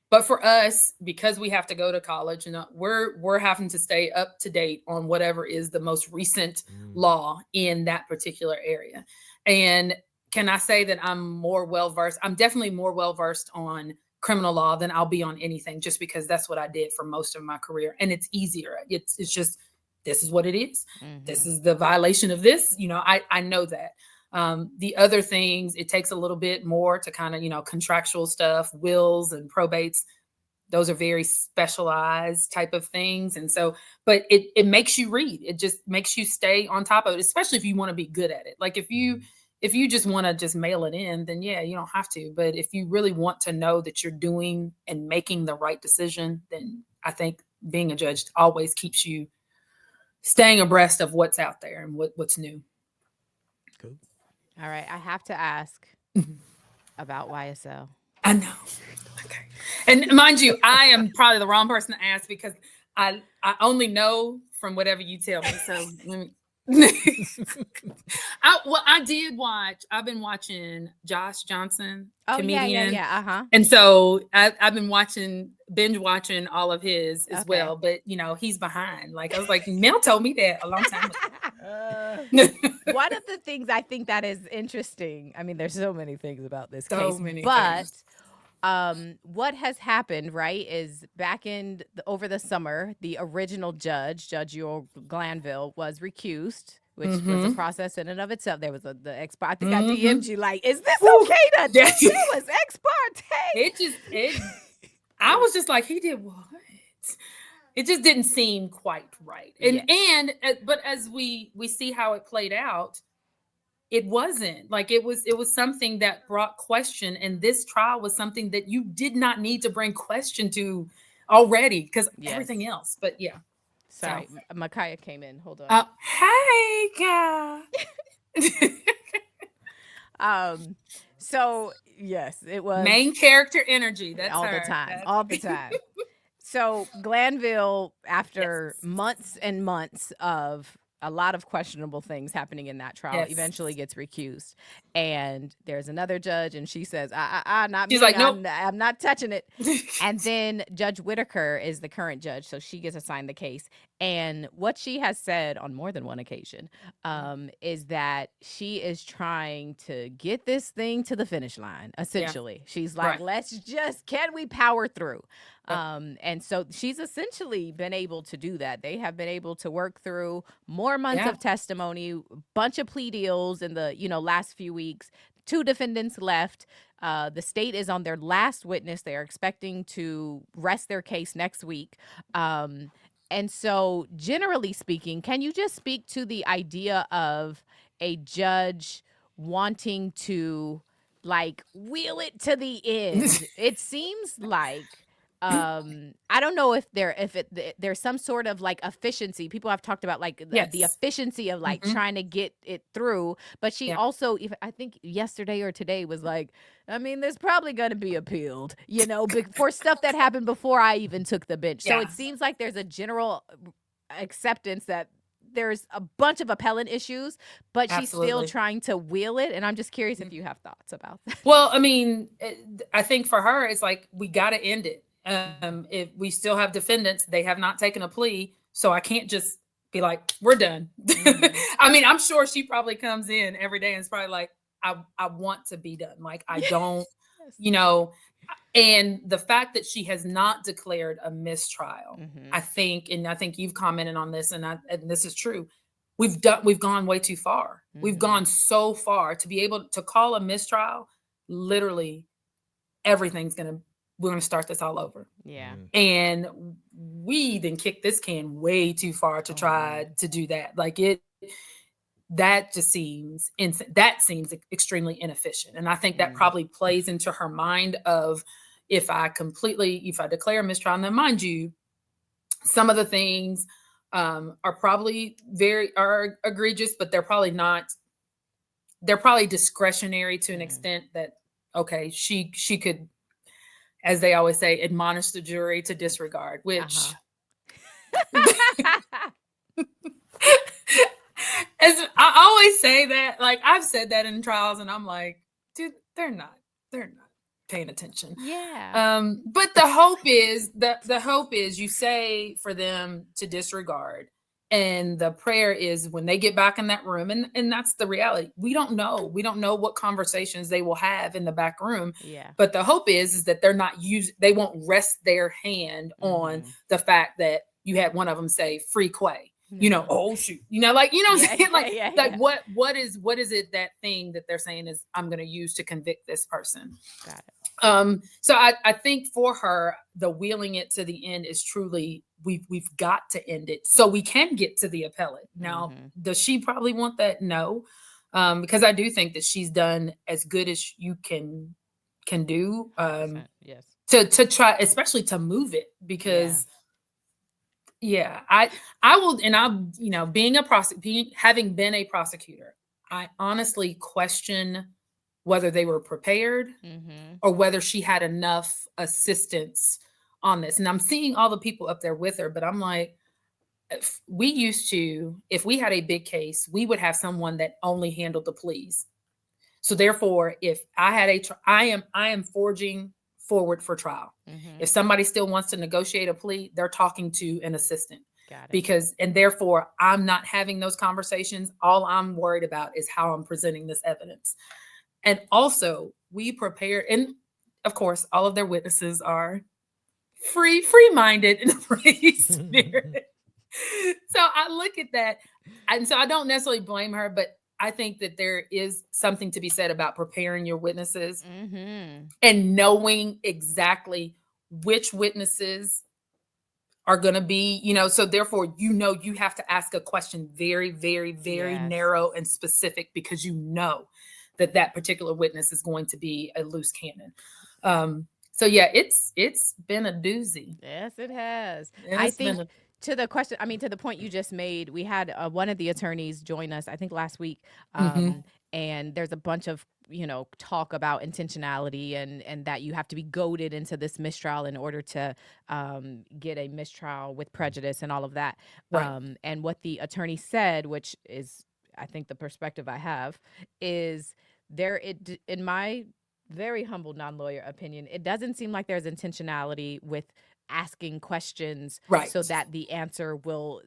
But for us, because we have to go to college, we're having to stay up to date on whatever is the most recent law in that particular area. And can I say that I'm more well-versed? I'm definitely more well-versed on criminal law than I'll be on anything, just because that's what I did for most of my career. And it's easier. It's just, this is what it is. This is the violation of this. I know that. The other things, it takes a little bit more to kind of, contractual stuff, wills and probates. Those are very specialized type of things. And so, but it makes you read. It just makes you stay on top of it, especially if you want to be good at it. Like if you if you just want to just mail it in, then yeah, you don't have to. But if you really want to know that you're doing and making the right decision, then I think being a judge always keeps you staying abreast of what's out there and what's new. Cool. All right. I have to ask about YSL. I know. Okay. And mind you, I am probably the wrong person to ask because I only know from whatever you tell me. So let me. I did watch. I've been watching Josh Johnson, comedian. Yeah. Uh-huh. And so I've been binge watching all of his as well. But he's behind. Like I was like, Mel told me that a long time ago. One of the things I think that is interesting. I mean, there's so many things about this So case, many but things. what has happened, right, is back over the summer, the original Judge Yul Glanville, was recused, which was a process in and of itself. There was the ex parte. I think I DM'd you like, is this okay to do? It was ex parte. I was just like, he did what? It just didn't seem quite right. But as we see how it played out, it wasn't like it was something that brought question, and this trial was something that you did not need to bring question to already because everything else. But yeah, sorry, Micaiah came in. Hold on. Hey, God. So yes, it was main character energy. That's all her. the time, all the time. So Glanville, after months and months of a lot of questionable things happening in that trial, eventually gets recused. And there's another judge, and she says, not She's me. like, nope. I'm not touching it. And then Judge Whitaker is the current judge, so she gets assigned the case. And what she has said on more than one occasion is that she is trying to get this thing to the finish line, essentially. She's like, can we power through? And so she's essentially been able to do that. They have been able to work through more months of testimony, bunch of plea deals in the last few weeks. 2 defendants left. The state is on their last witness. They are expecting to rest their case next week. And so, generally speaking, can you just speak to the idea of a judge wanting to wheel it to the end? It seems like I don't know if there's some sort of efficiency. People have talked about the efficiency of trying to get it through, but she also, I think yesterday or today, was like, I mean, there's probably going to be appealed, for stuff that happened before I even took the bench. So it seems like there's a general acceptance that there's a bunch of appellant issues, but she's still trying to wheel it. And I'm just curious if you have thoughts about that. Well, I mean, I think for her, it's like, we got to end it. If we still have defendants, they have not taken a plea. So I can't just be like, we're done. I mean, I'm sure she probably comes in every day and it's probably like, I want to be done. Like, I don't, and the fact that she has not declared a mistrial, I think you've commented on this, and this is true. We've gone way too far. We've gone so far to be able to call a mistrial. Literally, we're going to start this all over. Yeah. And we then kick this can way too far to try to do that. That just seems extremely inefficient. And I think that probably plays into her mind of, if I declare a mistrial, now mind you, some of the things are probably are egregious, but they're probably discretionary to an extent that, okay, she could, as they always say, admonish the jury to disregard, which as I always say that, I've said that in trials, and I'm like, dude, they're not paying attention. Yeah. But the hope is you say for them to disregard, and the prayer is when they get back in that room, and that's the reality. We don't know what conversations they will have in the back room. Yeah. But the hope is that they're not they won't rest their hand on the fact that you had one of them say free Quay. Oh shoot, what is it, that thing that they're saying is, I'm going to use to convict this person. Got it. So I think for her, the wheeling it to the end is truly, we've got to end it so we can get to the appellate. Now, does she probably want that? No. because I do think that she's done as good as you can do, 100%, yes. to try, especially to move it, because I will, and I'm, having been a prosecutor, I honestly question whether they were prepared or whether she had enough assistance on this. And I'm seeing all the people up there with her, but I'm like, if we had a big case, we would have someone that only handled the pleas. So therefore, if I had I am forging forward for trial. If somebody still wants to negotiate a plea, they're talking to an assistant. Got it. And therefore I'm not having those conversations. All I'm worried about is how I'm presenting this evidence. And also we prepared, and of course, all of their witnesses are free-minded in the free spirit. So I look at that, and so I don't necessarily blame her, but I think that there is something to be said about preparing your witnesses and knowing exactly which witnesses are going to be, so therefore, you have to ask a question very, very, very narrow and specific, because that particular witness is going to be a loose cannon. So yeah, it's been a doozy. Yes, it has. I think to the question, to the point you just made, we had one of the attorneys join us, I think last week. And there's a bunch of, talk about intentionality and that you have to be goaded into this mistrial in order to get a mistrial with prejudice and all of that. Right. And what the attorney said, which is, I think, the perspective I have, is in my very humble non-lawyer opinion, it doesn't seem like there's intentionality with asking questions, right, so that the answer will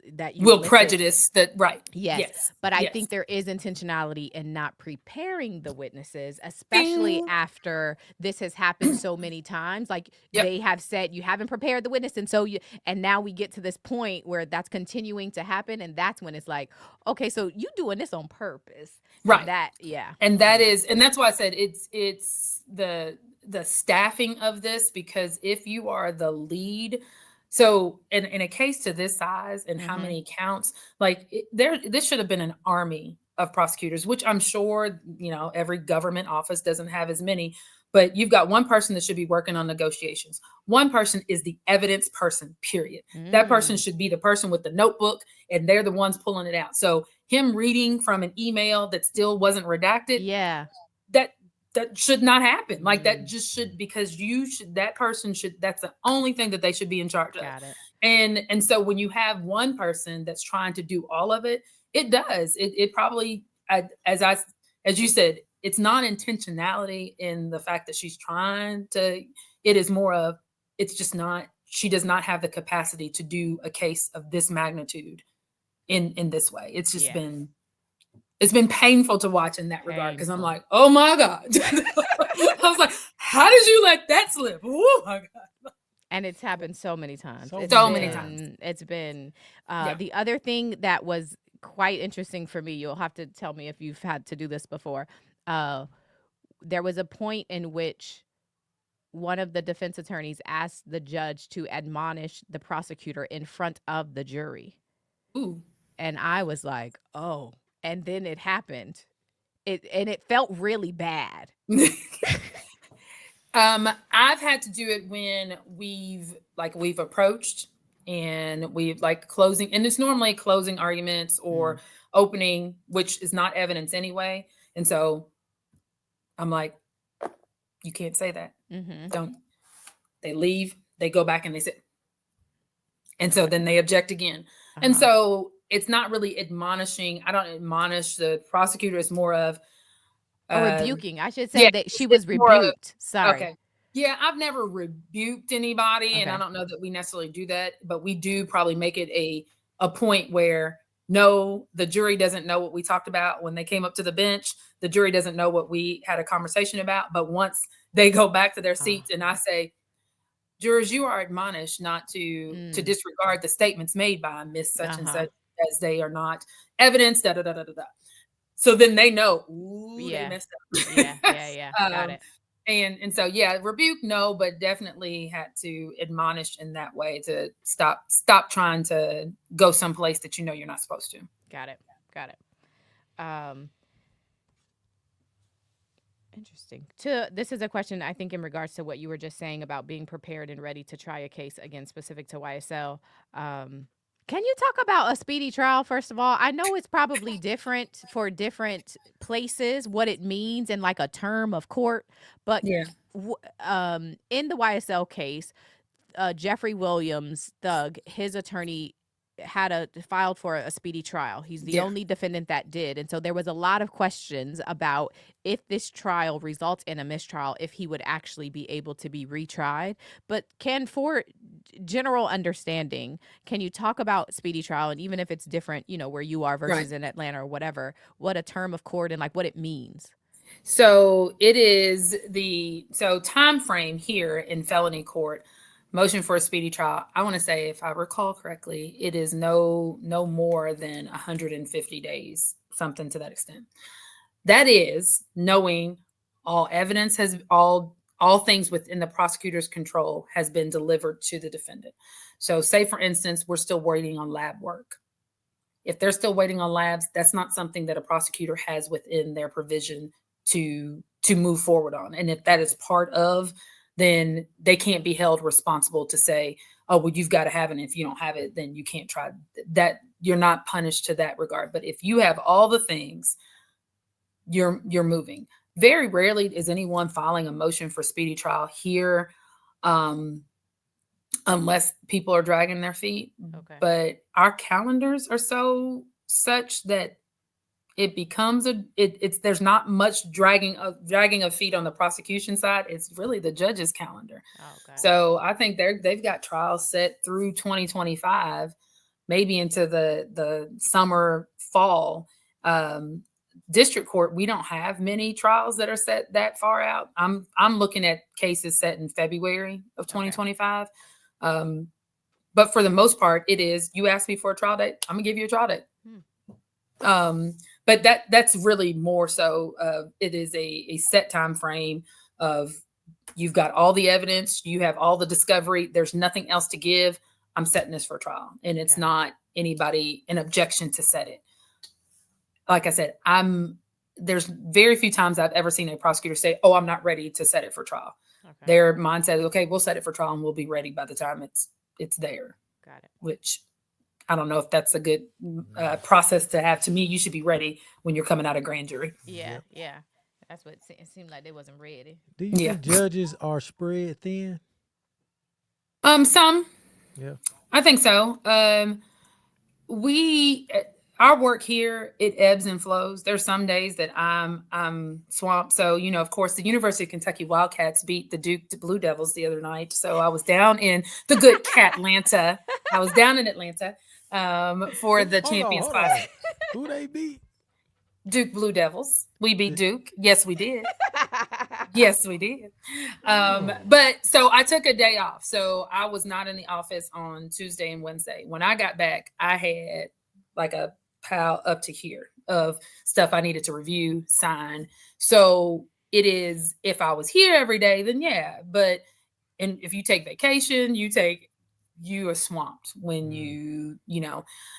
prejudice that. Right. Yes. But I think there is intentionality in not preparing the witnesses, especially after this has happened so many times. Like they have said, you haven't prepared the witness. And now we get to this point where that's continuing to happen. And that's when it's like, okay, so you doing this on purpose. Right. And that's why I said it's the staffing of this, because if you are the lead, so in a case to this size and how many counts, this should have been an army of prosecutors, which I'm sure, every government office doesn't have as many, but you've got one person that should be working on negotiations. One person is the evidence person, period. That person should be the person with the notebook, and they're the ones pulling it out. So him reading from an email that still wasn't redacted. That should not happen. That just should, because that person should, that's the only thing that they should be in charge of. Got it. And so when you have one person that's trying to do all of it, it probably, as you said, it's not intentionality in the fact that she's trying to, it is more of, it's just not, she does not have the capacity to do a case of this magnitude in this way. It's just it's been painful to watch in that regard, because I'm like, oh my God. I was like, how did you let that slip? Oh my God. And it's happened so many times. Many times. It's been the other thing that was quite interesting for me. You'll have to tell me if you've had to do this before. There was a point in which one of the defense attorneys asked the judge to admonish the prosecutor in front of the jury. Ooh. And I was like, oh. And then it happened. It felt really bad. I've had to do it when we've approached and we've closing, and it's normally closing arguments or opening, which is not evidence anyway. And so I'm like, you can't say that. Don't. They leave, they go back and they sit. And so then they object again. And so it's not really admonishing. I don't admonish the prosecutor. It's more of rebuking. I should say that she was rebuked. Sorry. Okay. Yeah, I've never rebuked anybody, and I don't know that we necessarily do that, but we do probably make it a point where no, the jury doesn't know what we talked about when they came up to the bench. The jury doesn't know what we had a conversation about. But once they go back to their seats and I say, jurors, you are admonished not to disregard the statements made by Miss such and such, as they are not evidence, da da da da da. So then they know, they messed up. Yeah. Got it. And so rebuke, no, but definitely had to admonish in that way to stop trying to go someplace that you're not supposed to. Got it. Interesting. This is a question, I think, in regards to what you were just saying about being prepared and ready to try a case, again, specific to YSL. Can you talk about a speedy trial, first of all? I know it's probably different for different places, what it means in like a term of court, but Yeah. in the YSL case, Jeffrey Williams, Thug, his attorney had filed for a speedy trial. He's the Yeah. only defendant that did. And so there was a lot of questions about if this trial results in a mistrial, if he would actually be able to be retried. But for general understanding, can you talk about speedy trial, and even if it's different, where you are versus in Atlanta or whatever, what a term of court and like what it means? So it is time frame here in felony court. Motion for a speedy trial, I want to say, if I recall correctly, it is no more than 150 days, something to that extent. That is knowing all evidence all things within the prosecutor's control has been delivered to the defendant. So say, for instance, we're still waiting on lab work. If they're still waiting on labs, that's not something that a prosecutor has within their provision to move forward on. And if that is part of, then they can't be held responsible to say, oh, well, you've got to have it. And if you don't have it, then you can't try that. You're not punished to that regard. But if you have all the things, you're moving. Very rarely is anyone filing a motion for speedy trial here, unless people are dragging their feet. Okay. But our calendars are such that it becomes there's not much dragging of feet on the prosecution side. It's really the judge's calendar. Okay. So I think they've got trials set through 2025, maybe into the summer, fall. District court, we don't have many trials that are set that far out. I'm looking at cases set in February of 2025. Okay. But for the most part, it is, you ask me for a trial date, I'm gonna give you a trial date. But that's really more so, it is a set time frame of, you've got all the evidence, you have all the discovery, there's nothing else to give. I'm setting this for trial, and it's not anybody an objection to set it. Like I said, there's very few times I've ever seen a prosecutor say, oh, I'm not ready to set it for trial. Okay. Their mindset is, okay, we'll set it for trial and we'll be ready by the time it's there. Got it. Which I don't know if that's a good process to have. To me, you should be ready when you're coming out of grand jury. Yeah. That's what it seemed like. They wasn't ready. Do you think judges are spread thin? Some. Yeah. I think so. Our work here, it ebbs and flows. There's some days that I'm swamped. So, of course, the University of Kentucky Wildcats beat the Duke Blue Devils the other night. So I was down in the good Catlanta. I was down in Atlanta for the Champions Classic. Who they beat? Duke Blue Devils. We beat Duke. Yes, we did. Yes, we did. But so I took a day off. So I was not in the office on Tuesday and Wednesday. When I got back, I had like a pile up to here of stuff I needed to review, sign. So it is, if I was here every day, then yeah. But if you take vacation, you are swamped when you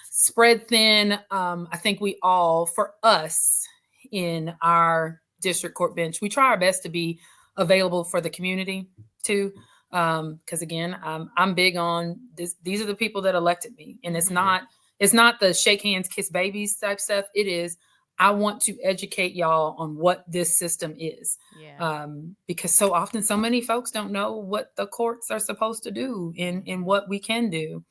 spread thin. I think we all, for us in our district court bench, we try our best to be available for the community too. Because again, I'm big on this. These are the people that elected me, and it's not the shake hands, kiss babies type stuff. It is, I want to educate y'all on what this system is. Yeah. Because so often, so many folks don't know what the courts are supposed to do and what we can do.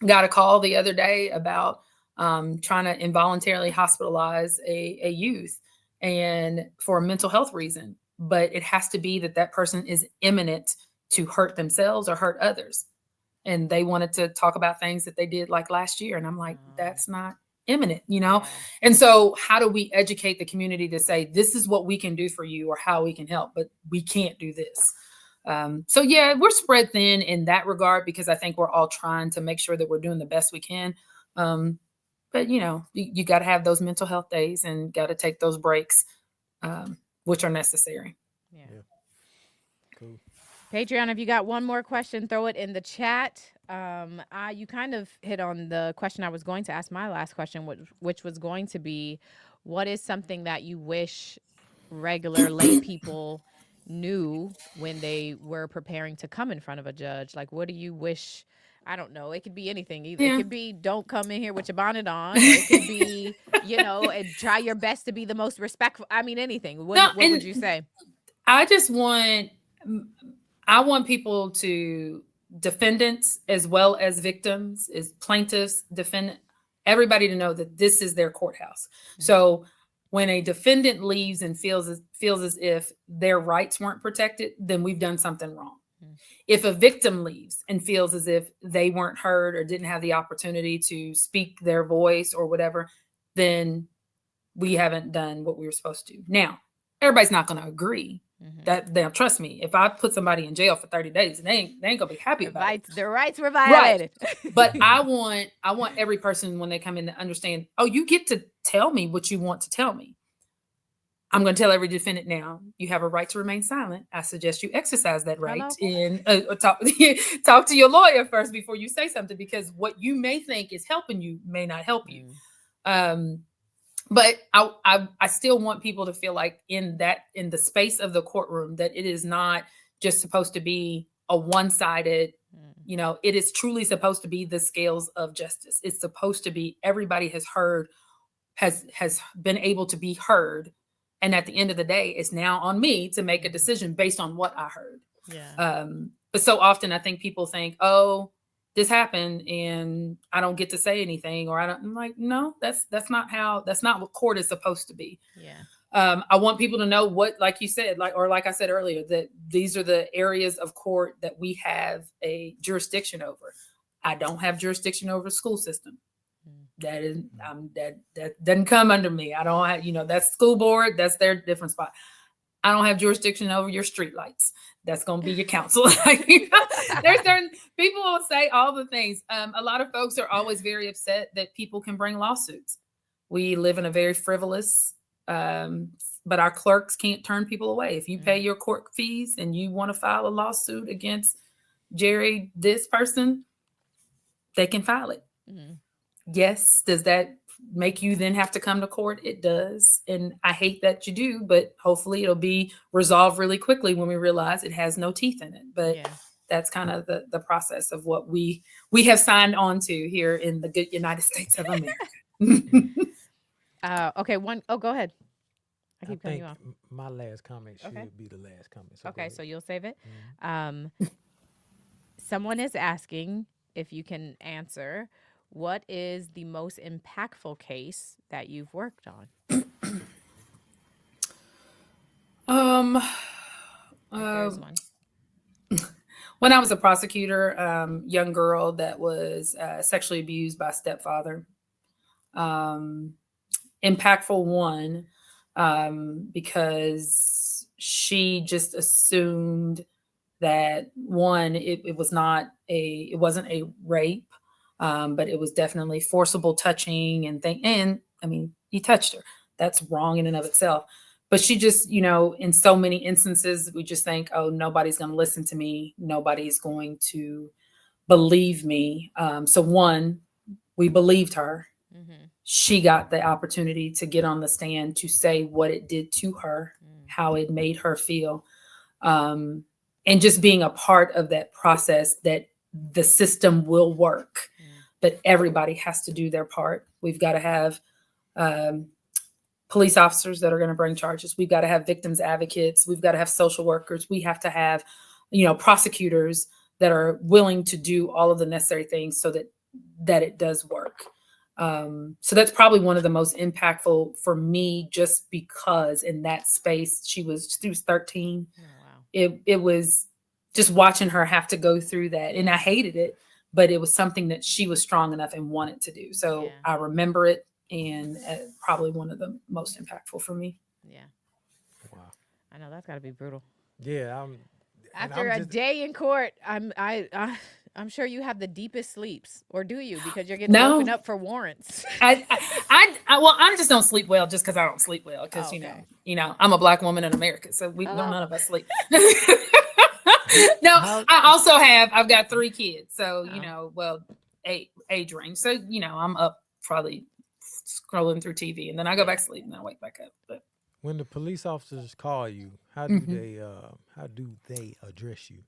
Got a call the other day about trying to involuntarily hospitalize a youth, and for a mental health reason. But it has to be that person is imminent to hurt themselves or hurt others. And they wanted to talk about things that they did like last year. And I'm like, that's not imminent, Yeah. And so how do we educate the community to say, this is what we can do for you or how we can help, but we can't do this. So yeah, we're spread thin in that regard, because I think we're all trying to make sure that we're doing the best we can. But you got to have those mental health days and got to take those breaks, which are necessary. Yeah. Cool. Patreon, if you got one more question, throw it in the chat. You kind of hit on the question I was going to ask, my last question, which was going to be, what is something that you wish regular lay people knew when they were preparing to come in front of a judge? Like, what do you wish? I don't know. It could be anything. It Yeah. could be don't come in here with your bonnet on, or it could be, and try your best to be the most respectful. I mean, anything. What would you say? I want people to, defendants as well as victims, as plaintiffs, defendant, everybody to know that this is their courthouse. Mm-hmm. So when a defendant leaves and feels as if their rights weren't protected, then we've done something wrong. Mm-hmm. If a victim leaves and feels as if they weren't heard or didn't have the opportunity to speak their voice or whatever, then we haven't done what we were supposed to do. Now, everybody's not going to agree. Mm-hmm. That they'll trust me. If I put somebody in jail for 30 days, they ain't gonna be happy about it. Their rights were violated. Right. But I want every person when they come in to understand, oh, you get to tell me what you want to tell me. I'm going to tell every defendant now, you have a right to remain silent. I suggest you exercise that right. And talk to your lawyer first before you say something, because what you may think is helping you may not help you. But I still want people to feel like in the space of the courtroom, that it is not just supposed to be a one-sided, it is truly supposed to be the scales of justice. It's supposed to be everybody has been able to be heard. And at the end of the day, it's now on me to make a decision based on what I heard. Yeah. But so often I think people think, oh, this happened and I don't get to say anything, or I'm like, no, that's not what court is supposed to be. Yeah. I want people to know what, like you said, like I said earlier, that these are the areas of court that we have a jurisdiction over. I don't have jurisdiction over the school system. That is, that doesn't come under me. I don't have, that's school board, that's their different spot. I don't have jurisdiction over your street lights. That's going to be your counsel. There's certain people will say all the things. A lot of folks are always very upset that people can bring lawsuits. We live in a very frivolous, but our clerks can't turn people away. If you pay your court fees and you want to file a lawsuit against Jerry, this person, they can file it. Mm-hmm. Yes. Does that make you then have to come to court? It does. And I hate that you do, but hopefully it'll be resolved really quickly when we realize it has no teeth in it. But that's kind of the process of what we have signed on to here in the good United States of America. Okay. Go ahead. I keep cutting you off. My last comment should be the last comment. Okay. So you'll save it. Mm-hmm. Someone is asking if you can answer, what is the most impactful case that you've worked on? There's one. When I was a prosecutor, young girl that was sexually abused by a stepfather. Impactful one, because she just assumed that one, it wasn't a rape. But it was definitely forcible touching and I mean, he touched her. That's wrong in and of itself. But she just, in so many instances, we just think, oh, nobody's going to listen to me. Nobody's going to believe me. So one, we believed her. Mm-hmm. She got the opportunity to get on the stand to say what it did to her, how it made her feel. And just being a part of that process, that the system will work. But everybody has to do their part. We've got to have police officers that are going to bring charges. We've got to have victims advocates. We've got to have social workers. We have to have, prosecutors that are willing to do all of the necessary things so that it does work. So that's probably one of the most impactful for me, just because in that space, she was 13. Oh, wow. It was just watching her have to go through that. And I hated it. But it was something that she was strong enough and wanted to do. So I remember it, and probably one of the most impactful for me. Yeah. Wow. I know that's got to be brutal. Yeah. After a day in court, I'm sure you have the deepest sleeps, or do you? Because you're getting woken up for warrants. I just don't sleep well just because I don't sleep well. Because I'm a Black woman in America, so none of us sleep. No, I've got 3 kids. So, age range. So, I'm up probably scrolling through TV, and then I go back to sleep and then I wake back up. But When the police officers call you, Mhm. how do they address you?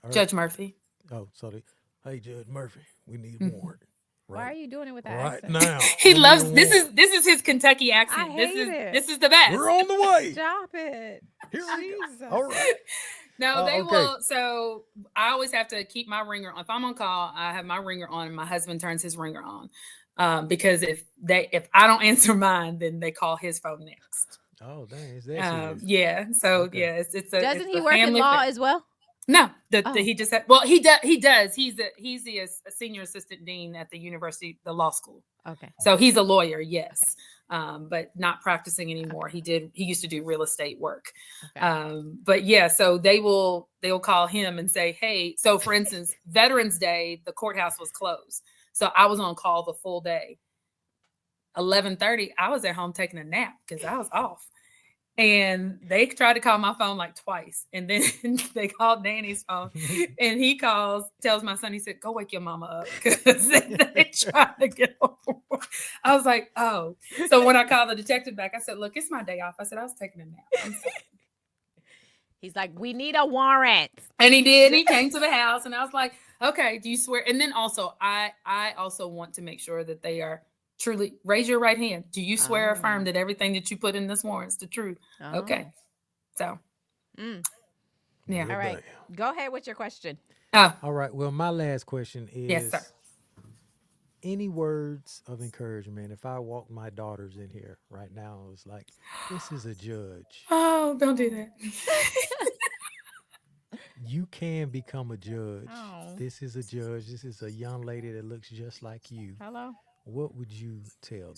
Or, Judge Murphy. oh, so they, hey Judge Murphy, we need a Mhm. warrant. Why are Right. you doing it with that Right accent? now. He I need a loves this warrant. is his Kentucky I accent. hate it. This is the best. We're on the way. Stop it. Here we go. Jesus. All right. No, they Okay. will. So I always have to keep my ringer on. If I'm on call, I have my ringer on, and my husband turns his ringer on. Because if I don't answer mine, then they call his phone next. Oh, dang, is that serious? Yeah. So Okay. yeah, it's Doesn't he a work in family law affair. as well? No, Oh. he just had, well, he does. He's a senior assistant dean at the university, the law school. Okay. So he's a lawyer, yes, but not practicing anymore. He used to do real estate work. Okay. But yeah, so they'll call him and say, hey, so for instance, Veterans Day, the courthouse was closed. So I was on call the full day. 11:30, I was at home taking a nap because I was off. And they tried to call my phone like twice. And then they called Danny's phone. And he tells my son, he said, go wake your mama up. Because they tried to get over. I was like, oh. So when I called the detective back, I said, look, it's my day off. I said, I was taking a nap. I'm sorry. He's like, we need a warrant. And he did. He came to the house. And I was like, okay, do you swear? And then also, I also want to make sure that they are truly, raise your right hand. Do you swear or affirm that everything that you put in this warrant is the truth? Oh. Okay. So, yeah. All right. Go ahead with your question. Oh, All right. Well, my last question is, yes, sir. any words of encouragement? If I walk my daughters in here right now, it's like, this is a judge. Oh, don't do that. You can become a judge. Oh. This is a judge. This is a young lady that looks just like you. Hello. What would you tell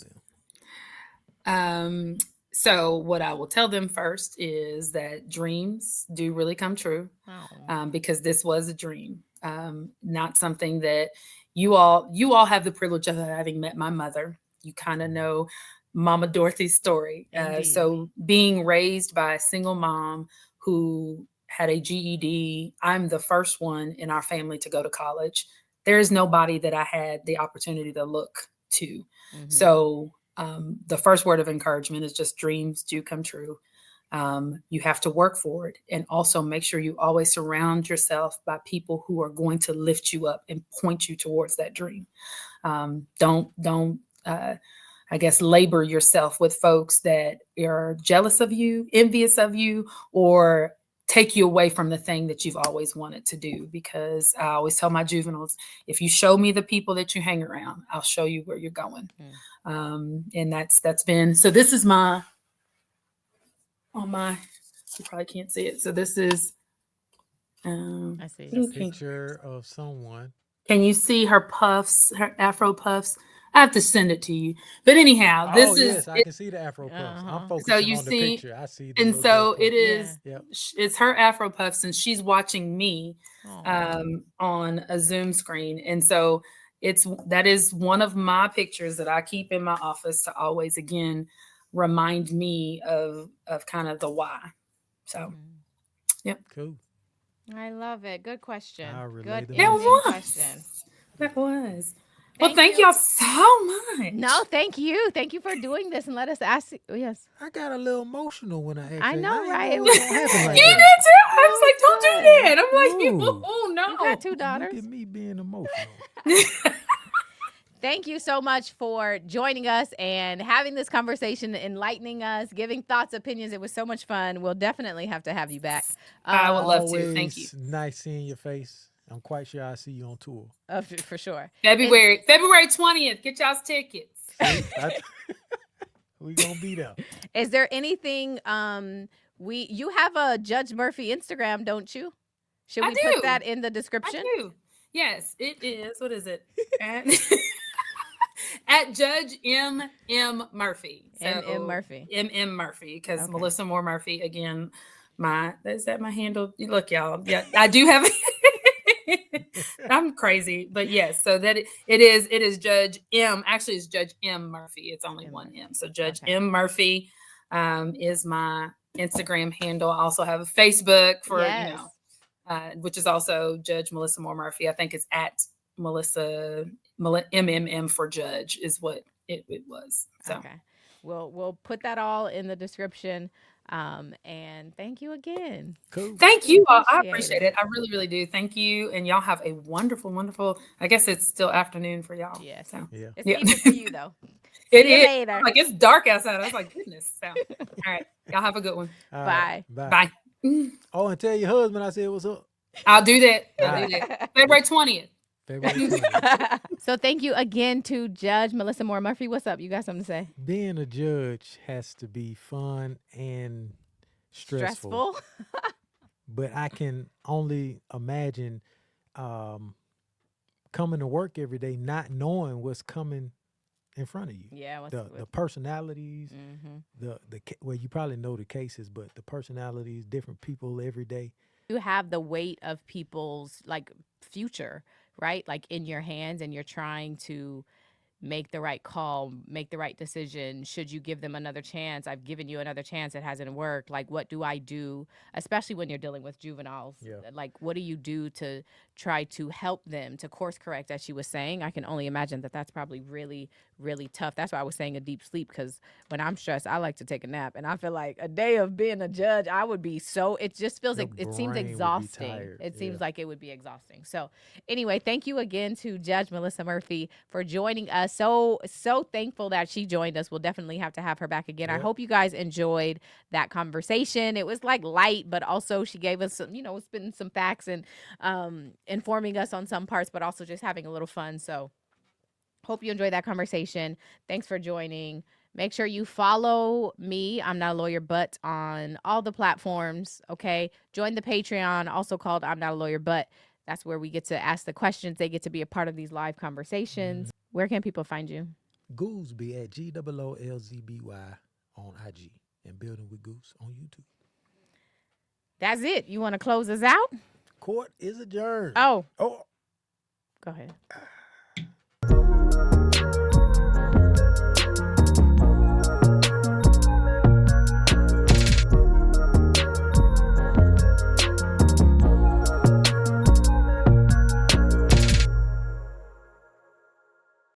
them? So what I will tell them first is that dreams do really come true. Oh. Because this was a dream, not something that you all have the privilege of having met my mother. You kind of know Mama Dorothy's story. So being raised by a single mom who had a GED, I'm the first one in our family to go to college. There is nobody that I had the opportunity to look to. Mhm. So the first word of encouragement is just dreams do come true. You have to work for it, and also make sure you always surround yourself by people who are going to lift you up and point you towards that dream. Don't I guess labor yourself with folks that are jealous of you, envious of you, or take you away from the thing that you've always wanted to do. Because I always tell my juveniles, if you show me the people that you hang around, I'll show you where you're going. And that's been, so this is my, you probably can't see it. So this is, I see. A picture of someone. can you see her puffs, her Afro puffs? I have to send it to you. But anyhow, this is, yes, I can see the Afro puffs. I'm focusing so you on the see, picture. I see the and little so girl it puff. is, Yep. it's her Afro puffs, and she's watching me Oh. on a Zoom screen. And so that is one of my pictures that I keep in my office to always, again, remind me of kind of the why. So, yep. Cool. I love it. Good question. I'll relay Good the ending message. question. That was. Well, Thank thank you. y'all so much. No, thank you. Thank you for doing this and let us ask you. Yes. I got a little emotional when I asked I you. know, didn't right? know It it was was gonna happen like You that. did too. I was like, don't do good. that. I'm like, Ooh. oh no. You got 2 Look daughters. at me being emotional. Thank you so much for joining us and having this conversation, enlightening us, giving thoughts, opinions. It was so much fun. We'll definitely have to have you back. I would love to. Thank you. Always nice seeing your face. I'm quite sure I'll see you on tour. For sure. February 20th. Get y'all's tickets. We gonna be there. Is there anything you have a Judge Murphy Instagram, don't you? Should I we do. put that in the description? I do. Yes, it is. What is it? At Judge M Murphy. M. Murphy. M Murphy, because Okay. Melissa Moore Murphy, again, is that my handle? Look, y'all. Yeah, I do have I'm crazy, but yes, so that it is Judge M. Actually, it's Judge M Murphy. It's only one M. So Judge Okay. M Murphy is my Instagram handle. I also have a Facebook for, Yes. which is also Judge Melissa Moore Murphy. I think it's at Melissa MMM for Judge is what it was. So. Okay. We'll put that all in the description. And thank you again. Cool. Thank you all. I Appreciate appreciate it. I really, really do. Thank you. And y'all have a wonderful, wonderful, I guess it's still afternoon for y'all. Yes. So, Yeah. It's yeah. evening for you though. It See you is. later. Like it's dark outside. I was like, goodness. So, all right. Y'all have a good one. All Bye. right, Bye. Oh, and tell your husband I said what's up. I'll do that. All I'll right. do that. February 20th. February 20th. So thank you again to Judge Melissa Moore Murphy. What's up? You got something to say? Being a judge has to be fun and stressful. But I can only imagine coming to work every day not knowing what's coming in front of you. Yeah. The personalities, Mm-hmm. well, you probably know the cases, but the personalities, different people every day. You have the weight of people's like future, right? Like in your hands, and you're trying to make the right call, make the right decision. Should you give them another chance? I've given you another chance. It hasn't worked. Like, what do I do? Especially when you're dealing with juveniles. Yeah. Like, what do you do to try to help them to course correct, as she was saying? I can only imagine that that's probably really, really tough. That's why I was saying a deep sleep, because when I'm stressed, I like to take a nap. And I feel like a day of being a judge, I would be so, it just feels Your like, it seems brain would be exhausting. tired. It seems Yeah. like it would be exhausting. So anyway, thank you again to Judge Melissa Murphy for joining us. So thankful that she joined us. We'll definitely have to have her back again. I Yep. hope you guys enjoyed that conversation. It was like light, but also she gave us some, spitting some facts and informing us on some parts, but also just having a little fun. So hope you enjoyed that conversation. Thanks for joining. Make sure you follow me, I'm Not a Lawyer But, on all the platforms, okay? Join the Patreon, also called I'm Not a Lawyer But. That's where we get to ask the questions. They get to be a part of these live conversations. Where can people find you? Goolsby at GOOLZBY on IG, and Building with Goose on YouTube. That's it. You want to close us out? Court is adjourned. Oh, Oh. go ahead.